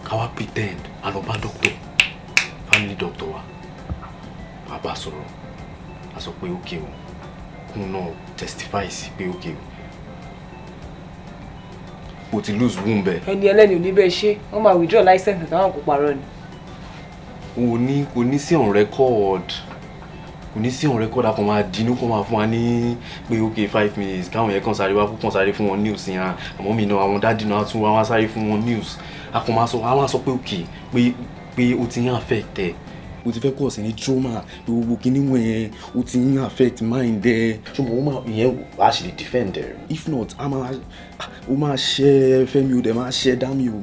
ká wá pretend a lọ bá doctor family doctor wa bàbá sọ̀rọ̀ a sọ pé ókè o kún náà testify sí pé ókè o ti lose womb bẹ́ẹ̀. Ẹni ẹlẹ́ni ò ní bẹ́ẹ̀ ṣe wọ́n máa withdraw license táwọn kò parọ́ ni. kò ní sí on record kò ní sí on record a kàn máa dinú kó máa fún wa ní pé ókè 5 minutes káwọn yẹn kàn sáré wá kàn sáré fún wọn news yẹn àmọ́ mi náà àwọn dáàdì náà tún wá sáré fún wọn news a kàn máa sọ pé ókè pé ó ti ń affect ẹ o ti fẹ́ kọ́ ọ̀sẹ̀ ní trauma gbogbo kí níwọ̀n yẹn o ti ń affect mind ẹ ṣùgbọ́n o máa ìyẹn a ṣe lè defend ẹ if not o máa ṣe Fẹ́mi o dẹ̀ máa ṣe Dami o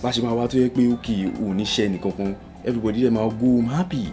bá ṣe máa wá tó yẹ pé ókè o ní ṣe ẹnìkankan everybody dẹ̀ máa go home happy.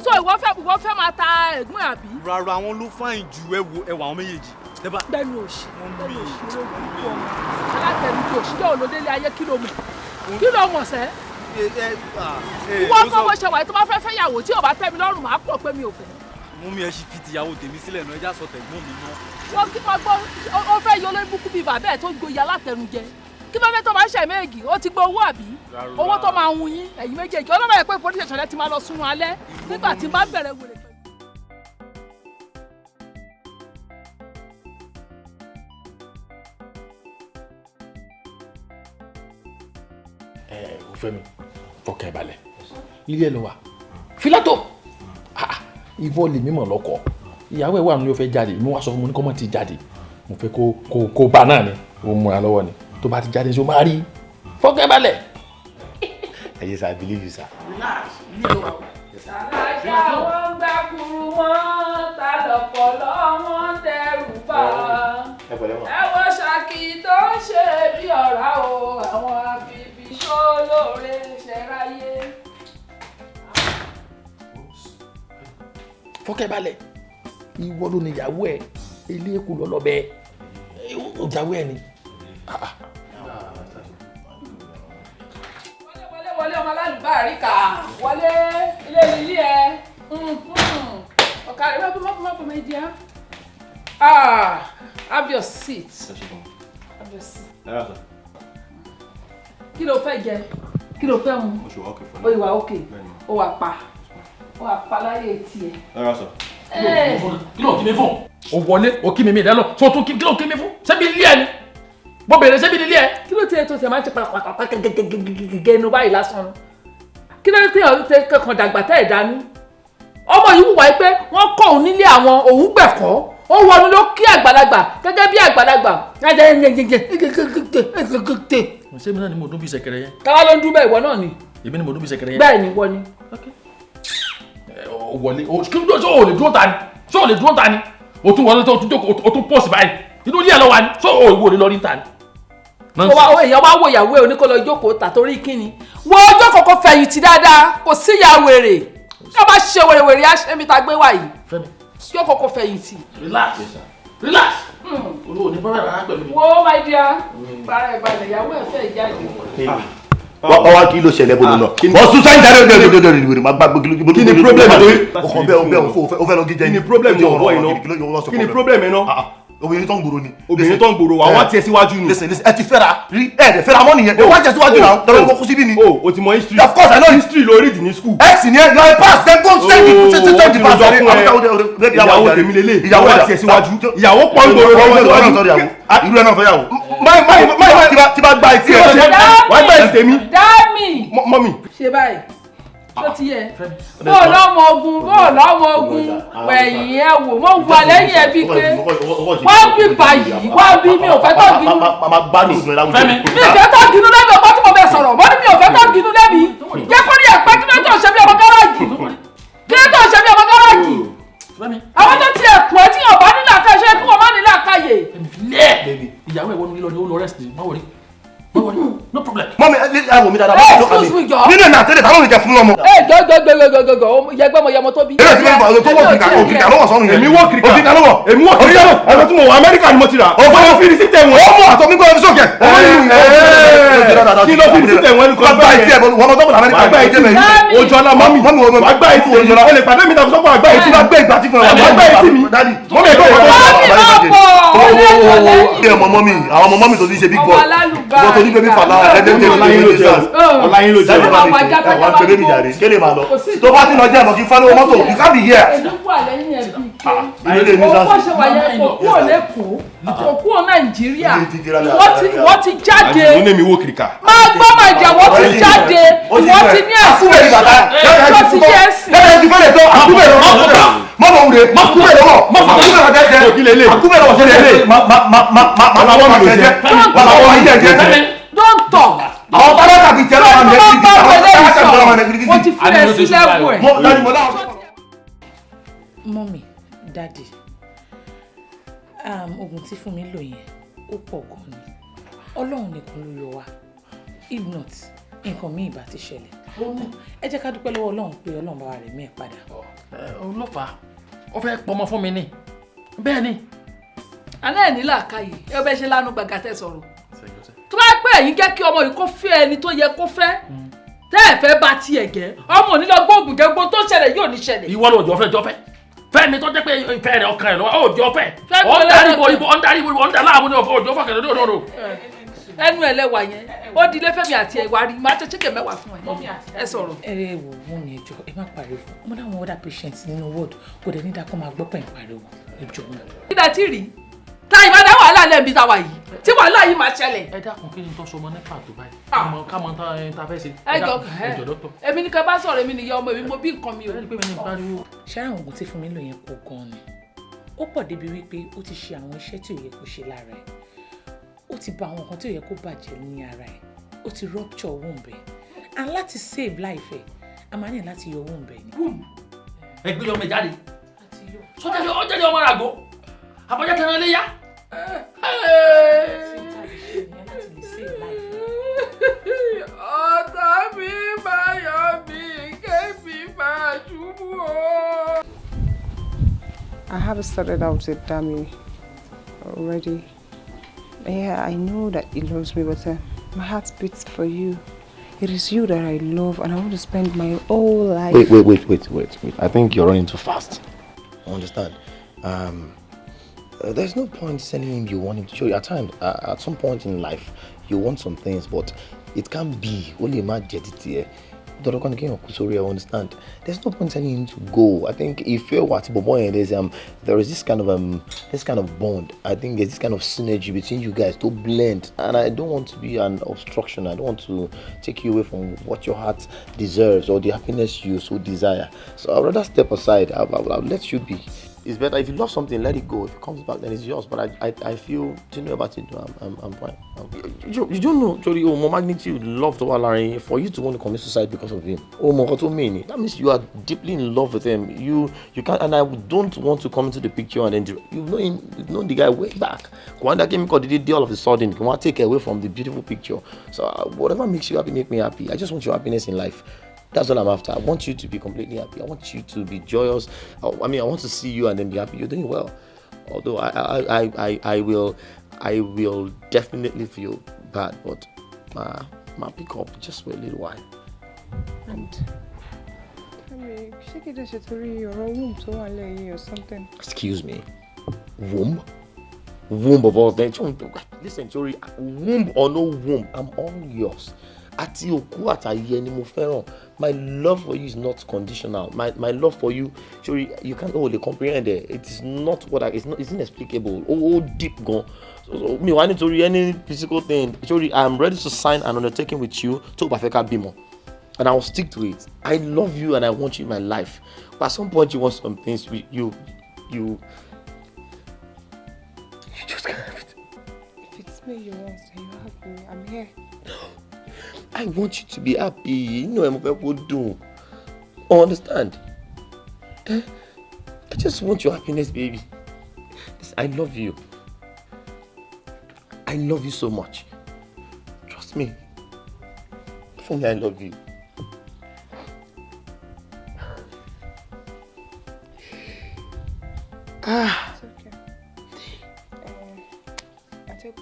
So ìwọ fẹ́ máa ta ẹ̀gbọ́n àbí? Rárá àwọn ló fáìn ju ẹwà àwọn méjèèjì. Bẹ́ẹ̀ni òṣì alátẹnudí òṣì yóò ló délé ayé kí ló mọ̀ sẹ́? Ìwọ kọ́ bó ṣe wà tó bá fẹ́ yàwó tí ò bá tẹ́ mi lọ́rùn máa pọ̀ pé mi ò fẹ́. Mú mi ẹ ṣì fi tìyàwó tèmi sílẹ̀ náà ẹjá sọ tẹ̀gbọ́n mi náà. Wọ́n kí wọ́n gbọ́ ó fẹ́ yọ lórí búkú bíi bàbá ẹ̀ tó gboyè alátẹnujẹ. Kí ló dé tó máa ń ṣe méjì? Ó ti gbọ́ owó àbí? Owó tó máa ń hun yín ẹ̀yin méjèèjì. Ọlọ́mọ yẹ pé police station ti máa lọ sún alẹ́ nígbà tí bá bẹ̀rẹ̀ wèrè. ò fẹ́ mi fọkàn balẹ̀ ilé ẹ lọ wà filato ìwọ lè mímọ̀ lọ́kọ ìyàwó ẹ̀ wà ní o fẹ́ jáde mo wá sọ fún mo ní kọ́ mọ́ ti jáde mo fẹ́ kó bá náà ni o múra lọ́wọ́ ni tó bá ti jáde ṣe o máa rí fọkàn balẹ̀. Yes, I believe you, sir. Relax. Ilé ẹ wà. Alájà wọn gbá kuru wọn ta lọ́pọ̀lọ́ wọn dẹ́rù bá. Ẹ wo Ṣàkì tó ń ṣe bí ọ̀rá o àwọn àbíbí ṣólóore ṣẹ̀ráyé. Fọkàn balẹ̀ ìwọ ló ní ìyàwó ẹ ilé èkó lọ́lọ́bẹ̀ ìyàwó ẹ ni. Wọlé ọmọ alálùbáríkà wọlé ilé ilé ẹ ọ̀kadì mọ́pọ̀ my dear. Have your seat. Have your seat. Kí ló fẹ́ jẹ? Kí ló fẹ́ mu? O ìwà òkè. O wà pa. O wà pa láyé tiẹ̀. Kí ló kí mi fún? O wọlé o kí mi mi lẹ́lọ tó tún kí ló kí mi fún? Ṣebí ilé ẹ ni? Mo bèrè ṣebí ilé ẹ? Kí ló tiẹ̀ tó ṣe máa ń ṣe pàpàpàpà gẹ́gẹ́gẹ́gẹ́gẹ́ inú báyìí lásán? Kí ló dé ọdún tẹ kankan dàgbà tẹ́ ẹ̀ dání? Ọmọ yìí wùwà pé wọ́n kọ́ òun nílé àwọn òun gbẹ̀kọ́ ó wọnú ló kí àgbàlagbà gẹ́gẹ́ bí àgbàlagbà. Ṣé mi náà ni mo dún bí ṣẹ̀kẹ̀rẹ̀ yẹn? Táwa ló ń dún bẹ́ẹ̀ ìwọ náà ni. Èmi ni mo dún bí ṣẹ̀kẹ̀rẹ̀ yẹn. Bẹ́ẹ̀ ni ìwọ ni. O wọlé kí ló ṣó o lè dúró ta ni ṣó o lè dúró ta ni o tún wọlé tó tún jókòó o tún pọ́ọ̀sì báyìí inú ilé ẹ̀ lọ́wọ́ ni ṣó o ìwọ lè lọ rí ta ni. Èèyàn wá wo ìyàwó ẹ̀ oníkó lọ jókòó tà torí kíni wo ọjọ́ kọ̀ọ̀kan fẹ̀yìntì dáadáa kò sí ìyá wèrè ká bá ṣe wèrèwèrè á ṣe mi ta gbé wá yìí ọjọ́ kọ̀ọ̀kan fẹ̀yìntì. Relax olówó ní bọ́ọ̀rẹ́ rárá pẹ̀lú mi. wo my dear para ẹ̀ balẹ̀ ìyàwó ẹ̀ fẹ́ ìjáde. Wá kí ló ṣẹlẹ̀ bolo náà wọ́n sún sáyìn jáde ọ̀dọ̀ ìwé máa gbàgbé kí ni problem ẹ̀ ọkàn bẹ́ẹ̀ o fẹ́ lọ gíjẹ kí ni problem ẹ̀ ọ̀bọ̀ iná kí ni problem ẹ̀ náà obìnrin tó ń gbòòrò ni. obìnrin tó ń gbòòrò wa wá tiẹ̀ síwájú ni. listen ẹ ti fẹ́ra rí ẹ̀ fẹ́ra mọ́ nìyẹn ẹ wá tiẹ̀ síwájú náà tọ́lá ìwọ kú síbí ni. o ti mọ history. of course I know history ló read ní school. ẹ sì ni ẹ yọ ẹ pass then go send the pass. ìyàwó tèmi lélẹ̀ ìyàwó wá tiẹ̀ síwájú ìyàwó pọ̀ ń gbòòrò lọ́wọ́ síwájú. irú ẹ náà fẹ́ yàwó. máì tí bá gba ìtì ẹ̀ wá gba ìtì tèmi. Dámì mọ́mì. ṣe báyìí tó ti yẹ bọ́ọ̀lù ọmọ ogun wẹ̀yìn ẹ̀ wò mo wà lẹ́yìn ẹ̀ bíi pé wọ́n bí báyìí wọ́n bí mi ò fẹ́ tó bínú mi ò fẹ́ tó bínú lẹ́bi ọgbọ́n tí mo bẹ sọ̀rọ̀ mo ní mi ò fẹ́ tó bínú lẹ́bi jẹ́ kó ní ẹ̀pẹ́ kí ló tó ṣe bí ọmọ gáràjì kí ló tó ṣe bí ọmọ gáràjì àwọn tó ti ẹ̀kọ́ ẹ̀ tí yàn bá nílò àkàṣe kí wọ́n má nílò àkàyè. ìyàwó ẹ̀ wọ́n nílò ní ó lọ rest má wọlé no problem. mọ́mí ẹ wò mí dáadáa. excuse me jọ. nínú ẹ̀ náà tẹ́lẹ̀ táwọn ò ní kẹ́ fún lọ́mọ. gbẹgbẹgbẹgbẹgbẹ yẹgbẹ mo yẹmọ tó bí. eré tí mo bá tó wọ òkìkà lọ́wọ́ sọ́run yẹn. èmi wọ òkìkà lọ́wọ́ èmi wọ òkìkà lọ́wọ́ ẹ̀rọ tí mo wọ Amẹ́ríkà ni mo ti rà. ọgbọ́n yóò fi ní sí tẹ̀wọ̀n. ó mú àtọ́ mi gbọ́dọ̀ sókè. kí ló fi ní sí tẹ̀wọ̀n ẹni kan bá yẹn. wọ́n mọ̀ tọ́kùn Amẹ́ríkà. àgbà ìtì mi ojú ọ̀la mọ́mì àgbà ìtì mi o lè pàdé mi tàbí sọ́kùn àgbà ìtì mi. àgbà ìgbà tí fún ẹ àgbà ìtì mi mọ́mì ẹ̀kọ́ mọ́mì àwọn ọmọ mọ́mì tó ti ṣe big boy wọ́n tó ní bébí fàlà ọláyin ló jẹ́ wọ́n pè bébí jàre kéde máa lọ tó bá ti lọ jẹ́ àmọ́ kí fálówó mọ́tò you can't be here. owó ṣe wà yẹn kò kúrò lẹ́kọ̀ọ́ kò kúrò Nàìjíríà wọ́n ti jáde máa gbọ́ máa jẹ́ wọ́n ti jáde wọ́n ti ní ẹ̀sìn wọ́n ti ní ẹ̀sìn. lẹ́yìn tí fẹ́lẹ̀ tó àkúbẹ̀ lọ́wọ́ mọ́mọ́ òun rè àkúbẹ̀ lọ́wọ́ àkúbẹ̀ lọ́wọ́ jẹ́jẹ́ àkúbẹ̀ lọ́wọ́ jẹ́jẹ́ don't talk. àwọn bá dákà bíi tẹ́lẹ̀ àwọn ẹ̀ẹ́dì àwọn wọ́n ti fi ẹ̀ sílẹ̀ bù ẹ̀. mọ́mì dáàdì oògùn tí fún mi lò yẹn ó pọ̀ gan ni ọlọ́run nìkan ló yọ wá if not nǹkan míì bá ti ṣẹlẹ̀ ẹ jẹ́ ká dúpẹ́ lọ́wọ́ ọlọ́run pé ọlọ́run bá wa rẹ̀ mí ẹ̀ padà. ọlọ́pàá ó fẹ́ pọmọ fún mi ni bẹ́ẹ̀ ni. àná ẹ̀ nílà káyè ẹ bẹ́ ṣe lánàá gbàgàtẹ́ sọ̀rọ̀ tó bá pẹ́ ẹ̀yin jẹ́ kí ọmọ yìí kó fẹ́ ẹni tó yẹ kó fẹ́ tẹ́ ẹ̀ fẹ́ bá tiẹ̀ gẹ́ ọmọ ò ní lọ gbóògùn gẹ́gbó tó ṣẹlẹ̀ yóò ní ṣẹlẹ̀. ìwọ ló jọfẹ́ fẹ́mi tó jẹ́ pé ìfẹ́ rẹ̀ ọkàn rẹ̀ lọ́wọ́ ó jọfẹ́ ọ̀ndàrí ibo ọ̀ndàláàmú ni òjò fọkàn lórí òdòdó. ẹnu ẹ lẹwà yẹn ó di ilé Fẹ́mi àti ẹwà rí máa tẹ chicken mẹ́wàá fún ẹ sọ̀rọ̀. ẹ wò wọ́n ní ẹjọ́ ẹ má pariwo ọmọ náà other patients nínú ward kò dẹ̀ ní dákọ́ máa gbọ́ pẹ̀ ń pariwo ẹjọ́ náà. kí ni a ti rí ta ìbádá wàhálà lẹ́ẹ̀mí ta wà yìí tí wàhálà yìí máa ṣẹlẹ̀. ẹ dákun kí ni tó sọmọ ní pàtó báyìí ká mọ ta fẹ́ ṣe. ẹ jọ dọ́tọ̀. èmi ni ká bá sọ̀rọ̀ èmi nìyá ọmọ èmi mo bí nǹkan mi o. ṣé àwọn oògùn tí fún mi lò yẹn pọ̀ gan-an ni ó pọ̀ débi wípé ó ti ṣe àwọn iṣẹ́ tí ò yẹ kó ṣe lára ẹ̀ ó ti bà àwọn nǹkan tí ò yẹ kó bàjẹ́ ní ara ẹ̀ ó ti rupture womb ẹ̀ and láti save life ẹ̀ a máa ní láti yọ womb ẹ̀ ni. ẹ gbé ọmọ jáde sọjáde ọjáde ọmọ ràgó àbọjá tẹran léyà. ọ̀tá mi máa yọ mí kébì máa ṣubú o. I have started out with Dami already. Yeah, I know that he loves me, but my heart beats for you. It is you that I love, and I want to spend my whole life. Wait. I think you're running too fast. I understand. There's no point telling him you want him to show you. At times, at some point in life, you want some things, but it can't be. Only my jetty. I understand. There's no point telling him to go. I think if you're what there is this kind of bond. I think there's this kind of synergy between you guys to blend. And I don't want to be an obstruction. I don't want to take you away from what your heart deserves or the happiness you so desire. So I'd rather step aside. I'll let you be. It's better if you love something, let it go. If it comes back, then it's yours. But I feel, do you know about it? I'm fine. You don't know, Jody. Oh, my magnitude love the Walari for you to want to commit suicide because of him. Oh, my God, that means you are deeply in love with him. You can't, and I don't want to come into the picture and then you've known the guy way back. When that came, because he did all of a sudden, you want to take away from the beautiful picture. So whatever makes you happy, make me happy. I just want your happiness in life. That's all I'm after. I want you to be completely happy. I want you to be joyous. I want to see you and then be happy. You're doing well. Although I will definitely feel bad, but my pick up just for a little while. And or something. Excuse me. Womb? Womb of all things. Listen, Tori, womb or no womb, I'm all yours. My love for you is not conditional. My love for you, Tori, you can't only comprehend it. It is not it's inexplicable. Oh, deep gone. So me wanting to read any physical thing. Tori, I'm ready to sign an undertaking with you to Bafeka Bimo. And I will stick to it. I love you and I want you in my life. But at some point you want some things you just can't have it. If it's me you want, then you have me. I'm here. I want you to be happy. You know what people do. Understand? I just want your happiness, baby. I love you. I love you so much. Trust me. For me, I love you. It's okay. I take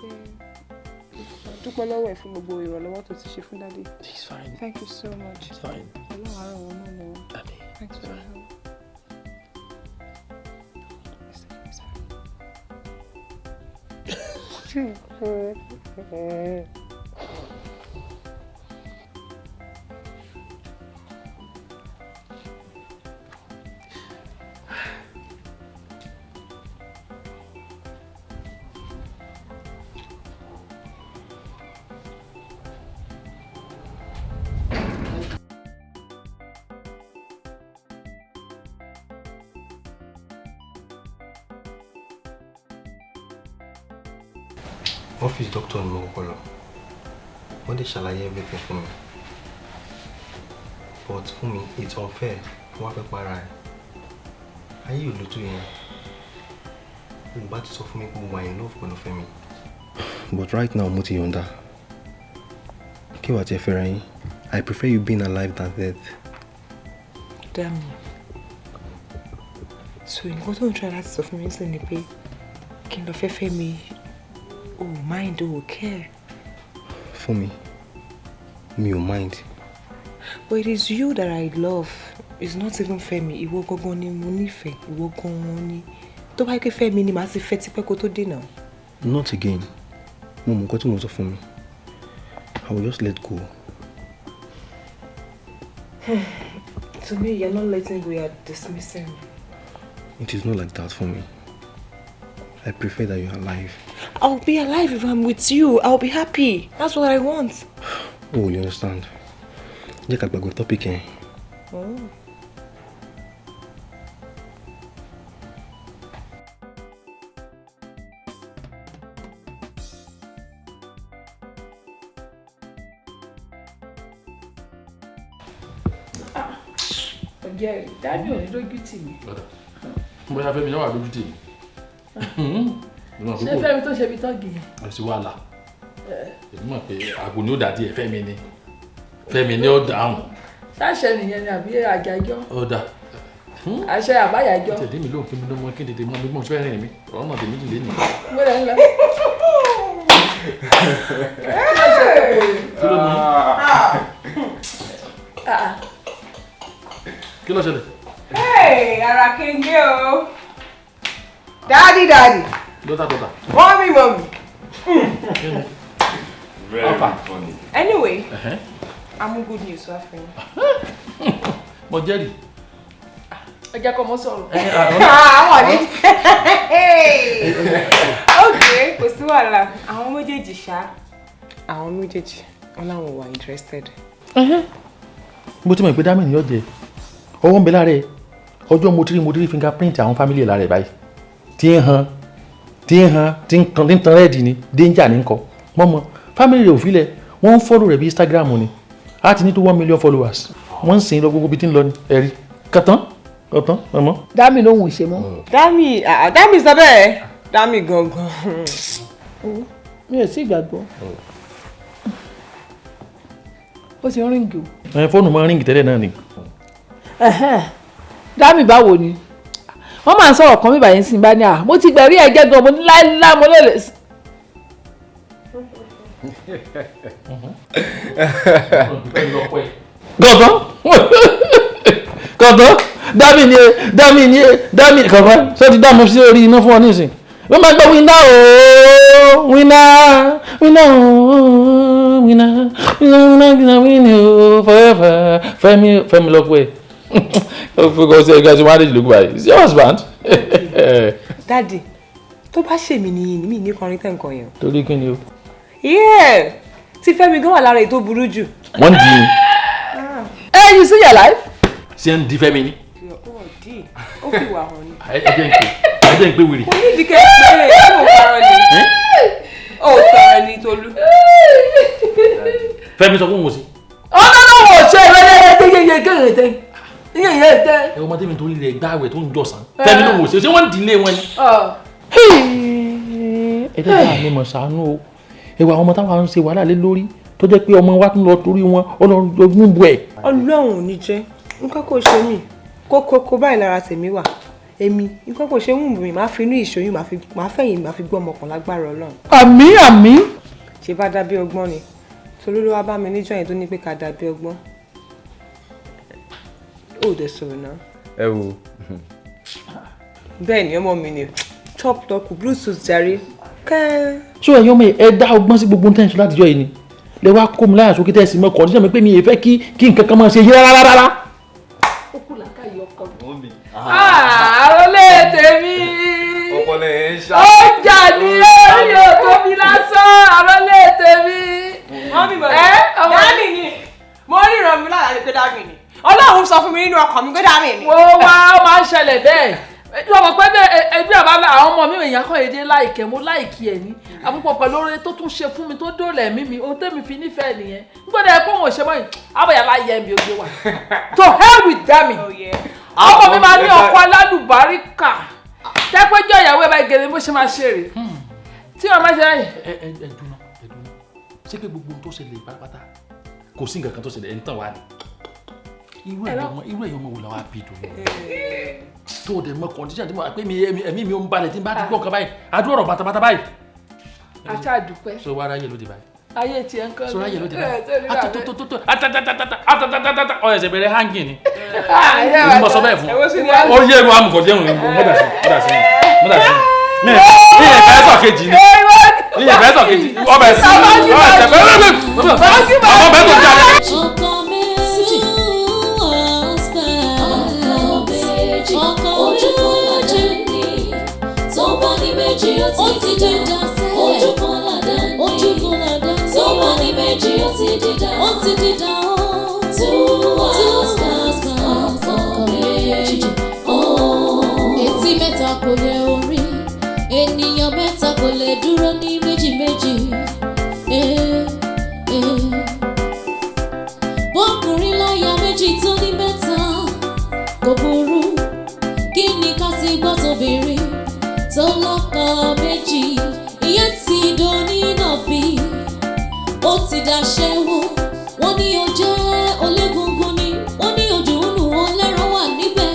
dúpẹ́ lọ́wọ́ ẹ̀ fún gbogbo ìrànlọ́wọ́ tó ti ṣe fún Daddy. It's fine. Thank you so much. It's fine. Ọlọ́run á ràn wọ́n náà lọ́wọ́. Thanks for your help. Office doctor ni mo kọ́kọ́ lọ. Wọ́n dẹ̀ ṣàlàyé everything fún mi. But fún mi, it's unfair. Wọ́n fẹ́ para ẹ̀. Ayé ò lò tó yẹn. Mo bá ti sọ fún mi pé mo wà in love pẹ̀lú Fẹ́mi. But right now, mo ti yọ̀ǹda. Kí wàá tiẹ̀ fẹ́ra yín? I prefer you being alive than dead. Damn. So nǹkan tó ń try láti sọ fún mi sí ni pé kí n lọ fẹ́ Fẹ́mi. Oh, mind, oh, care. For me, me ò mind. But it is you that I love. It's not even Fẹ́mi. Ìwọ gangan ni mo nífẹ̀ẹ́. Ìwọ gangan ni. Tó bá yẹ kí Fẹ́mi ni màá ti fẹ́ tipẹ́ kó tó dé náà. Not again. Mo mọ nǹkan tí mo sọ fún mi. I will just let go. To me, you're not letting go. You're dismissing me. It is not like that for me. I prefer that you're alive. I'll be alive if I'm with you. I'll be happy. That's what I want. Oh, you understand? Jẹ́ ká gbàgbé topic yẹn. Oh. Jerry, Daddy ò ní lójú tì mí. Bóyá Fẹ́mi náà wà lójú tì mí. Ṣé Fẹ́mi tó ṣe bí tọ́gì yẹn? Ẹ sì wàhálà. Èmi mọ̀ pé àgbo ni ó dà díẹ̀ Fẹ́mi ni. Fẹ́mi ni ó dáhùn. Ṣáṣẹ nìyẹn ni àbí àjàjọ́? Ó dà. Àṣẹ àbáyàjọ́. Tẹ̀lé mi lóhùn kí mi ló mọ kí n tètè mọ bí mo fẹ́ rìn mí. Ọ̀rọ̀ náà tèmi dìde nì. Gbọ́dọ̀ ń lọ. Kí ló mú? Kí ló ṣẹlẹ̀? Hey, ara kenge o. Daddy. Dọ́tà. Mommy. Very funny. Anyway, I'm good news for you. Mo jẹ́rìí. Ẹ jẹ́ kó mọ́ sọ̀rọ̀. Àwọn ní. Okay, kò sí wàhálà. Àwọn méjèèjì ṣá. Àwọn méjèèjì wọ́n láwọn wà interested. Mo ti mọ̀ pé Dami ni yóò jẹ. Ọwọ́ ń bẹ lára ẹ̀. Ọjọ́ mo ti rí fingerprint àwọn family ẹ̀ lára ẹ̀ báyìí. Tí ń han, tí ń tan rẹ́ẹ̀dì ni, danger ní nǹkan. Mọ́mọ́, family rẹ̀ ò filẹ̀, wọ́n ń follow rẹ̀ bí Instagram ni. A ti ní tó 1 million followers. Wọ́n ń sìn lọ gbogbo bí tí ń lọ ni. Ẹ̀rí. Kàtán, ọmọ. Dami ló ń ṣe mọ́. Dami sọ bẹ́ẹ̀. Dami gangan. Mi ò sí ìgbàgbọ́. Ó ti ń ríǹgì o. Fóònù máa ń ríǹgì tẹ́lẹ̀ náà ni. Dami báwo ni? Wọ́n máa ń sọ̀rọ̀ kan bíbá yẹn sí bá ní à mo ti gbẹ̀rí ẹ̀jẹ̀ gan mo ní láíláí mo lè lè. Gọ̀gán Dami kankan ṣé ti dáàmú sí orí iná fún ọ nísìn wọ́n máa gbọ́ wíná forever Fẹ́mi lọ́pọ̀ ẹ̀ focus ẹ̀ guys marriage look by is your husband. Daddy tó bá ṣèmi ni mi ní kọrin tẹ̀ nǹkan yẹn. Torí kí ni o. Tí Fẹ́mi gan wà lára èyí tó burú jù. Wọ́n di ni. Hey, you see your life? Ṣé ń di Fẹ́mi ni? Ó fi wà hàn ni. Ẹ jẹ́ ń pé wèrè. Kò ní ìdíkẹ́ pé ó parọ́ ni. Ó sọ̀rọ̀ ni Tolú. Fẹ́mi sọ fún wọn sí. Ọ̀nà wò ṣe ìrẹ́lẹ̀ gẹ́gẹ́ ẹ ọmọ tẹ́mi torí rẹ̀ gbáwẹ̀ tó ń jọ̀sán Fẹ́mi ló wò ṣe wọ́n dìlé wọn ni. Ẹ dẹ́gbẹ́ àmì mọ̀ ṣàánú o ẹwà àwọn ọmọ táwọn ń ṣe wàhálà lé lórí tó jẹ́ pé ọmọ wa tún lọ torí wọn ọlọ́run bú ẹ̀. Ọlọ́run ò ní jẹ́ nǹkan kò ṣe mí kókó báyìí lára tèmi wà èmi nǹkan kò ṣe wù mí máa fi inú ìṣòyún máa fẹ̀yìn máa fi gbọ́ ọmọkàn lágbára Ọlọ́run. Àmín. Ṣé bá dàbí ọgbọ́n ni Tolú ló wá bá mi níjọ́ yẹn tó ní pé ká dàbí ọgbọ́n. Ó dẹ̀ sọ̀rọ̀ náà. Ẹ wo. Bẹ́ẹ̀ ni ọmọ mi ni chop talk bluetooth jàre. Ṣé ẹ̀yin ọmọ ẹ dá ọgbọ́n sí gbogbo tẹ́ǹsì látijọ́ yìí ni lè wá kó mi láyà sókè tẹ́sí mọ́ kọ́ndíṣàn mi pé mi ì fẹ́ kí nǹkan kan máa ṣe yí rárá. Ó kù làkàyè ọkọ mi. Àròlé tèmi. Ọpọlọ yẹn ń ṣá. Ó jà ní orí òkò mi lásán àròlé tèmi. Mọ́mí bọ̀ Dami ni mo rí ìrọ̀ mi lára pé Dami ni Ọlọ́run sọ fún mi nínú ọkàn mi pé Dami ni. Wo wá ó máa ń ṣẹlẹ̀ bẹ́ẹ̀. Ìjọba pé ẹbí àbálà àwọn ọmọ mi èèyàn kan èdè láìkẹ́ mo láìkí ẹ̀ ní àpapọ̀ pẹ̀lú oore tó tún ṣe fún mi tó dóòlà ẹ̀mí mi ohun tẹ́mi fi nífẹ̀ẹ́ nìyẹn nígbàdá ẹ̀ pé òun ò ṣe mọ́ yìí àbẹ̀yà láyé ẹ̀mí oge wà. To hell with Dami ọmọ mi máa ní ọkọ alálùbáríkà tẹ́pẹ́jọ́ ìyàwó ẹ̀ bá gẹ̀rẹ́ bó ṣe máa ṣe rè tí wọ́n máa ṣe ráyè. ẹ dúná ṣé pé gbogbo ohun tó ṣẹlẹ̀ pátápátá kò sí nǹkan kan tó ṣẹlẹ̀ ẹ̀ ń tàn wá ni irú ẹ̀yọ́ ọmọ wò làwọn àbí ìdùnnú tó o dẹ̀ mọ kọ́ndíṣàn tí mo pé ẹ̀mí mi ò ń balẹ̀ tí n bá ti gbọ́ kan báyìí àdúrà ọ̀rọ̀ bàtàbàtà báyìí. àti àdùpẹ́. sọ wàá ráyè lóde báyìí. ayé tiẹ̀ ń kọ́ sọ ráyè lóde báyìí. àtàtàtàtàtà ọ̀yẹ̀ ṣẹ̀ bẹ̀rẹ̀ hangi ni. mo sọ bẹ́ẹ̀ fún ọ yé ẹnu amukọ̀ jẹun mọ́dà sí mi ìyẹn fẹ́ sọ kejì ni ìyẹn fẹ́ sọ kejì ọbẹ̀ sí ọbẹ̀ tó jáde. Ojú kò lọ jẹ́ ní tó bá ní méjì ó ti dìdá sẹ́ẹ̀. Ojú kan làdá ní. Ojú kan làdá ní. Tó bá ní méjì ó ti dìdá. Ó ti dìdá ó. Two husbands ọkọ méjì. Etí mẹ́ta kò yẹ orí. Ènìyàn mẹ́ta kò lè dúró ní méjì méjì. Bọ́kùnrin láya méjì tó ní mẹ́ta kò burú. Kí ni ká sì gbọ́ tóbìnrin tó lọ́kọ méjì? Ìyẹn ti donínàbí, ó ti daṣẹ́wó. Wọ́n ní ó jẹ́ olégúngún ni, wọ́n ní òdùnnú ọlẹ́ran wà níbẹ̀.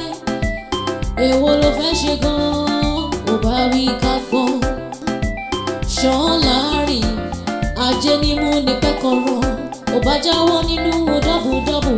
Èwo ló fẹ́ ṣe gan-an? Ò bá wí ká gbọ́. Ṣán láàrin ajé ní mú ní pẹ́kọ̀rọ̀. Ò bá jáwọ́ nínú dọ́bùdọ́bù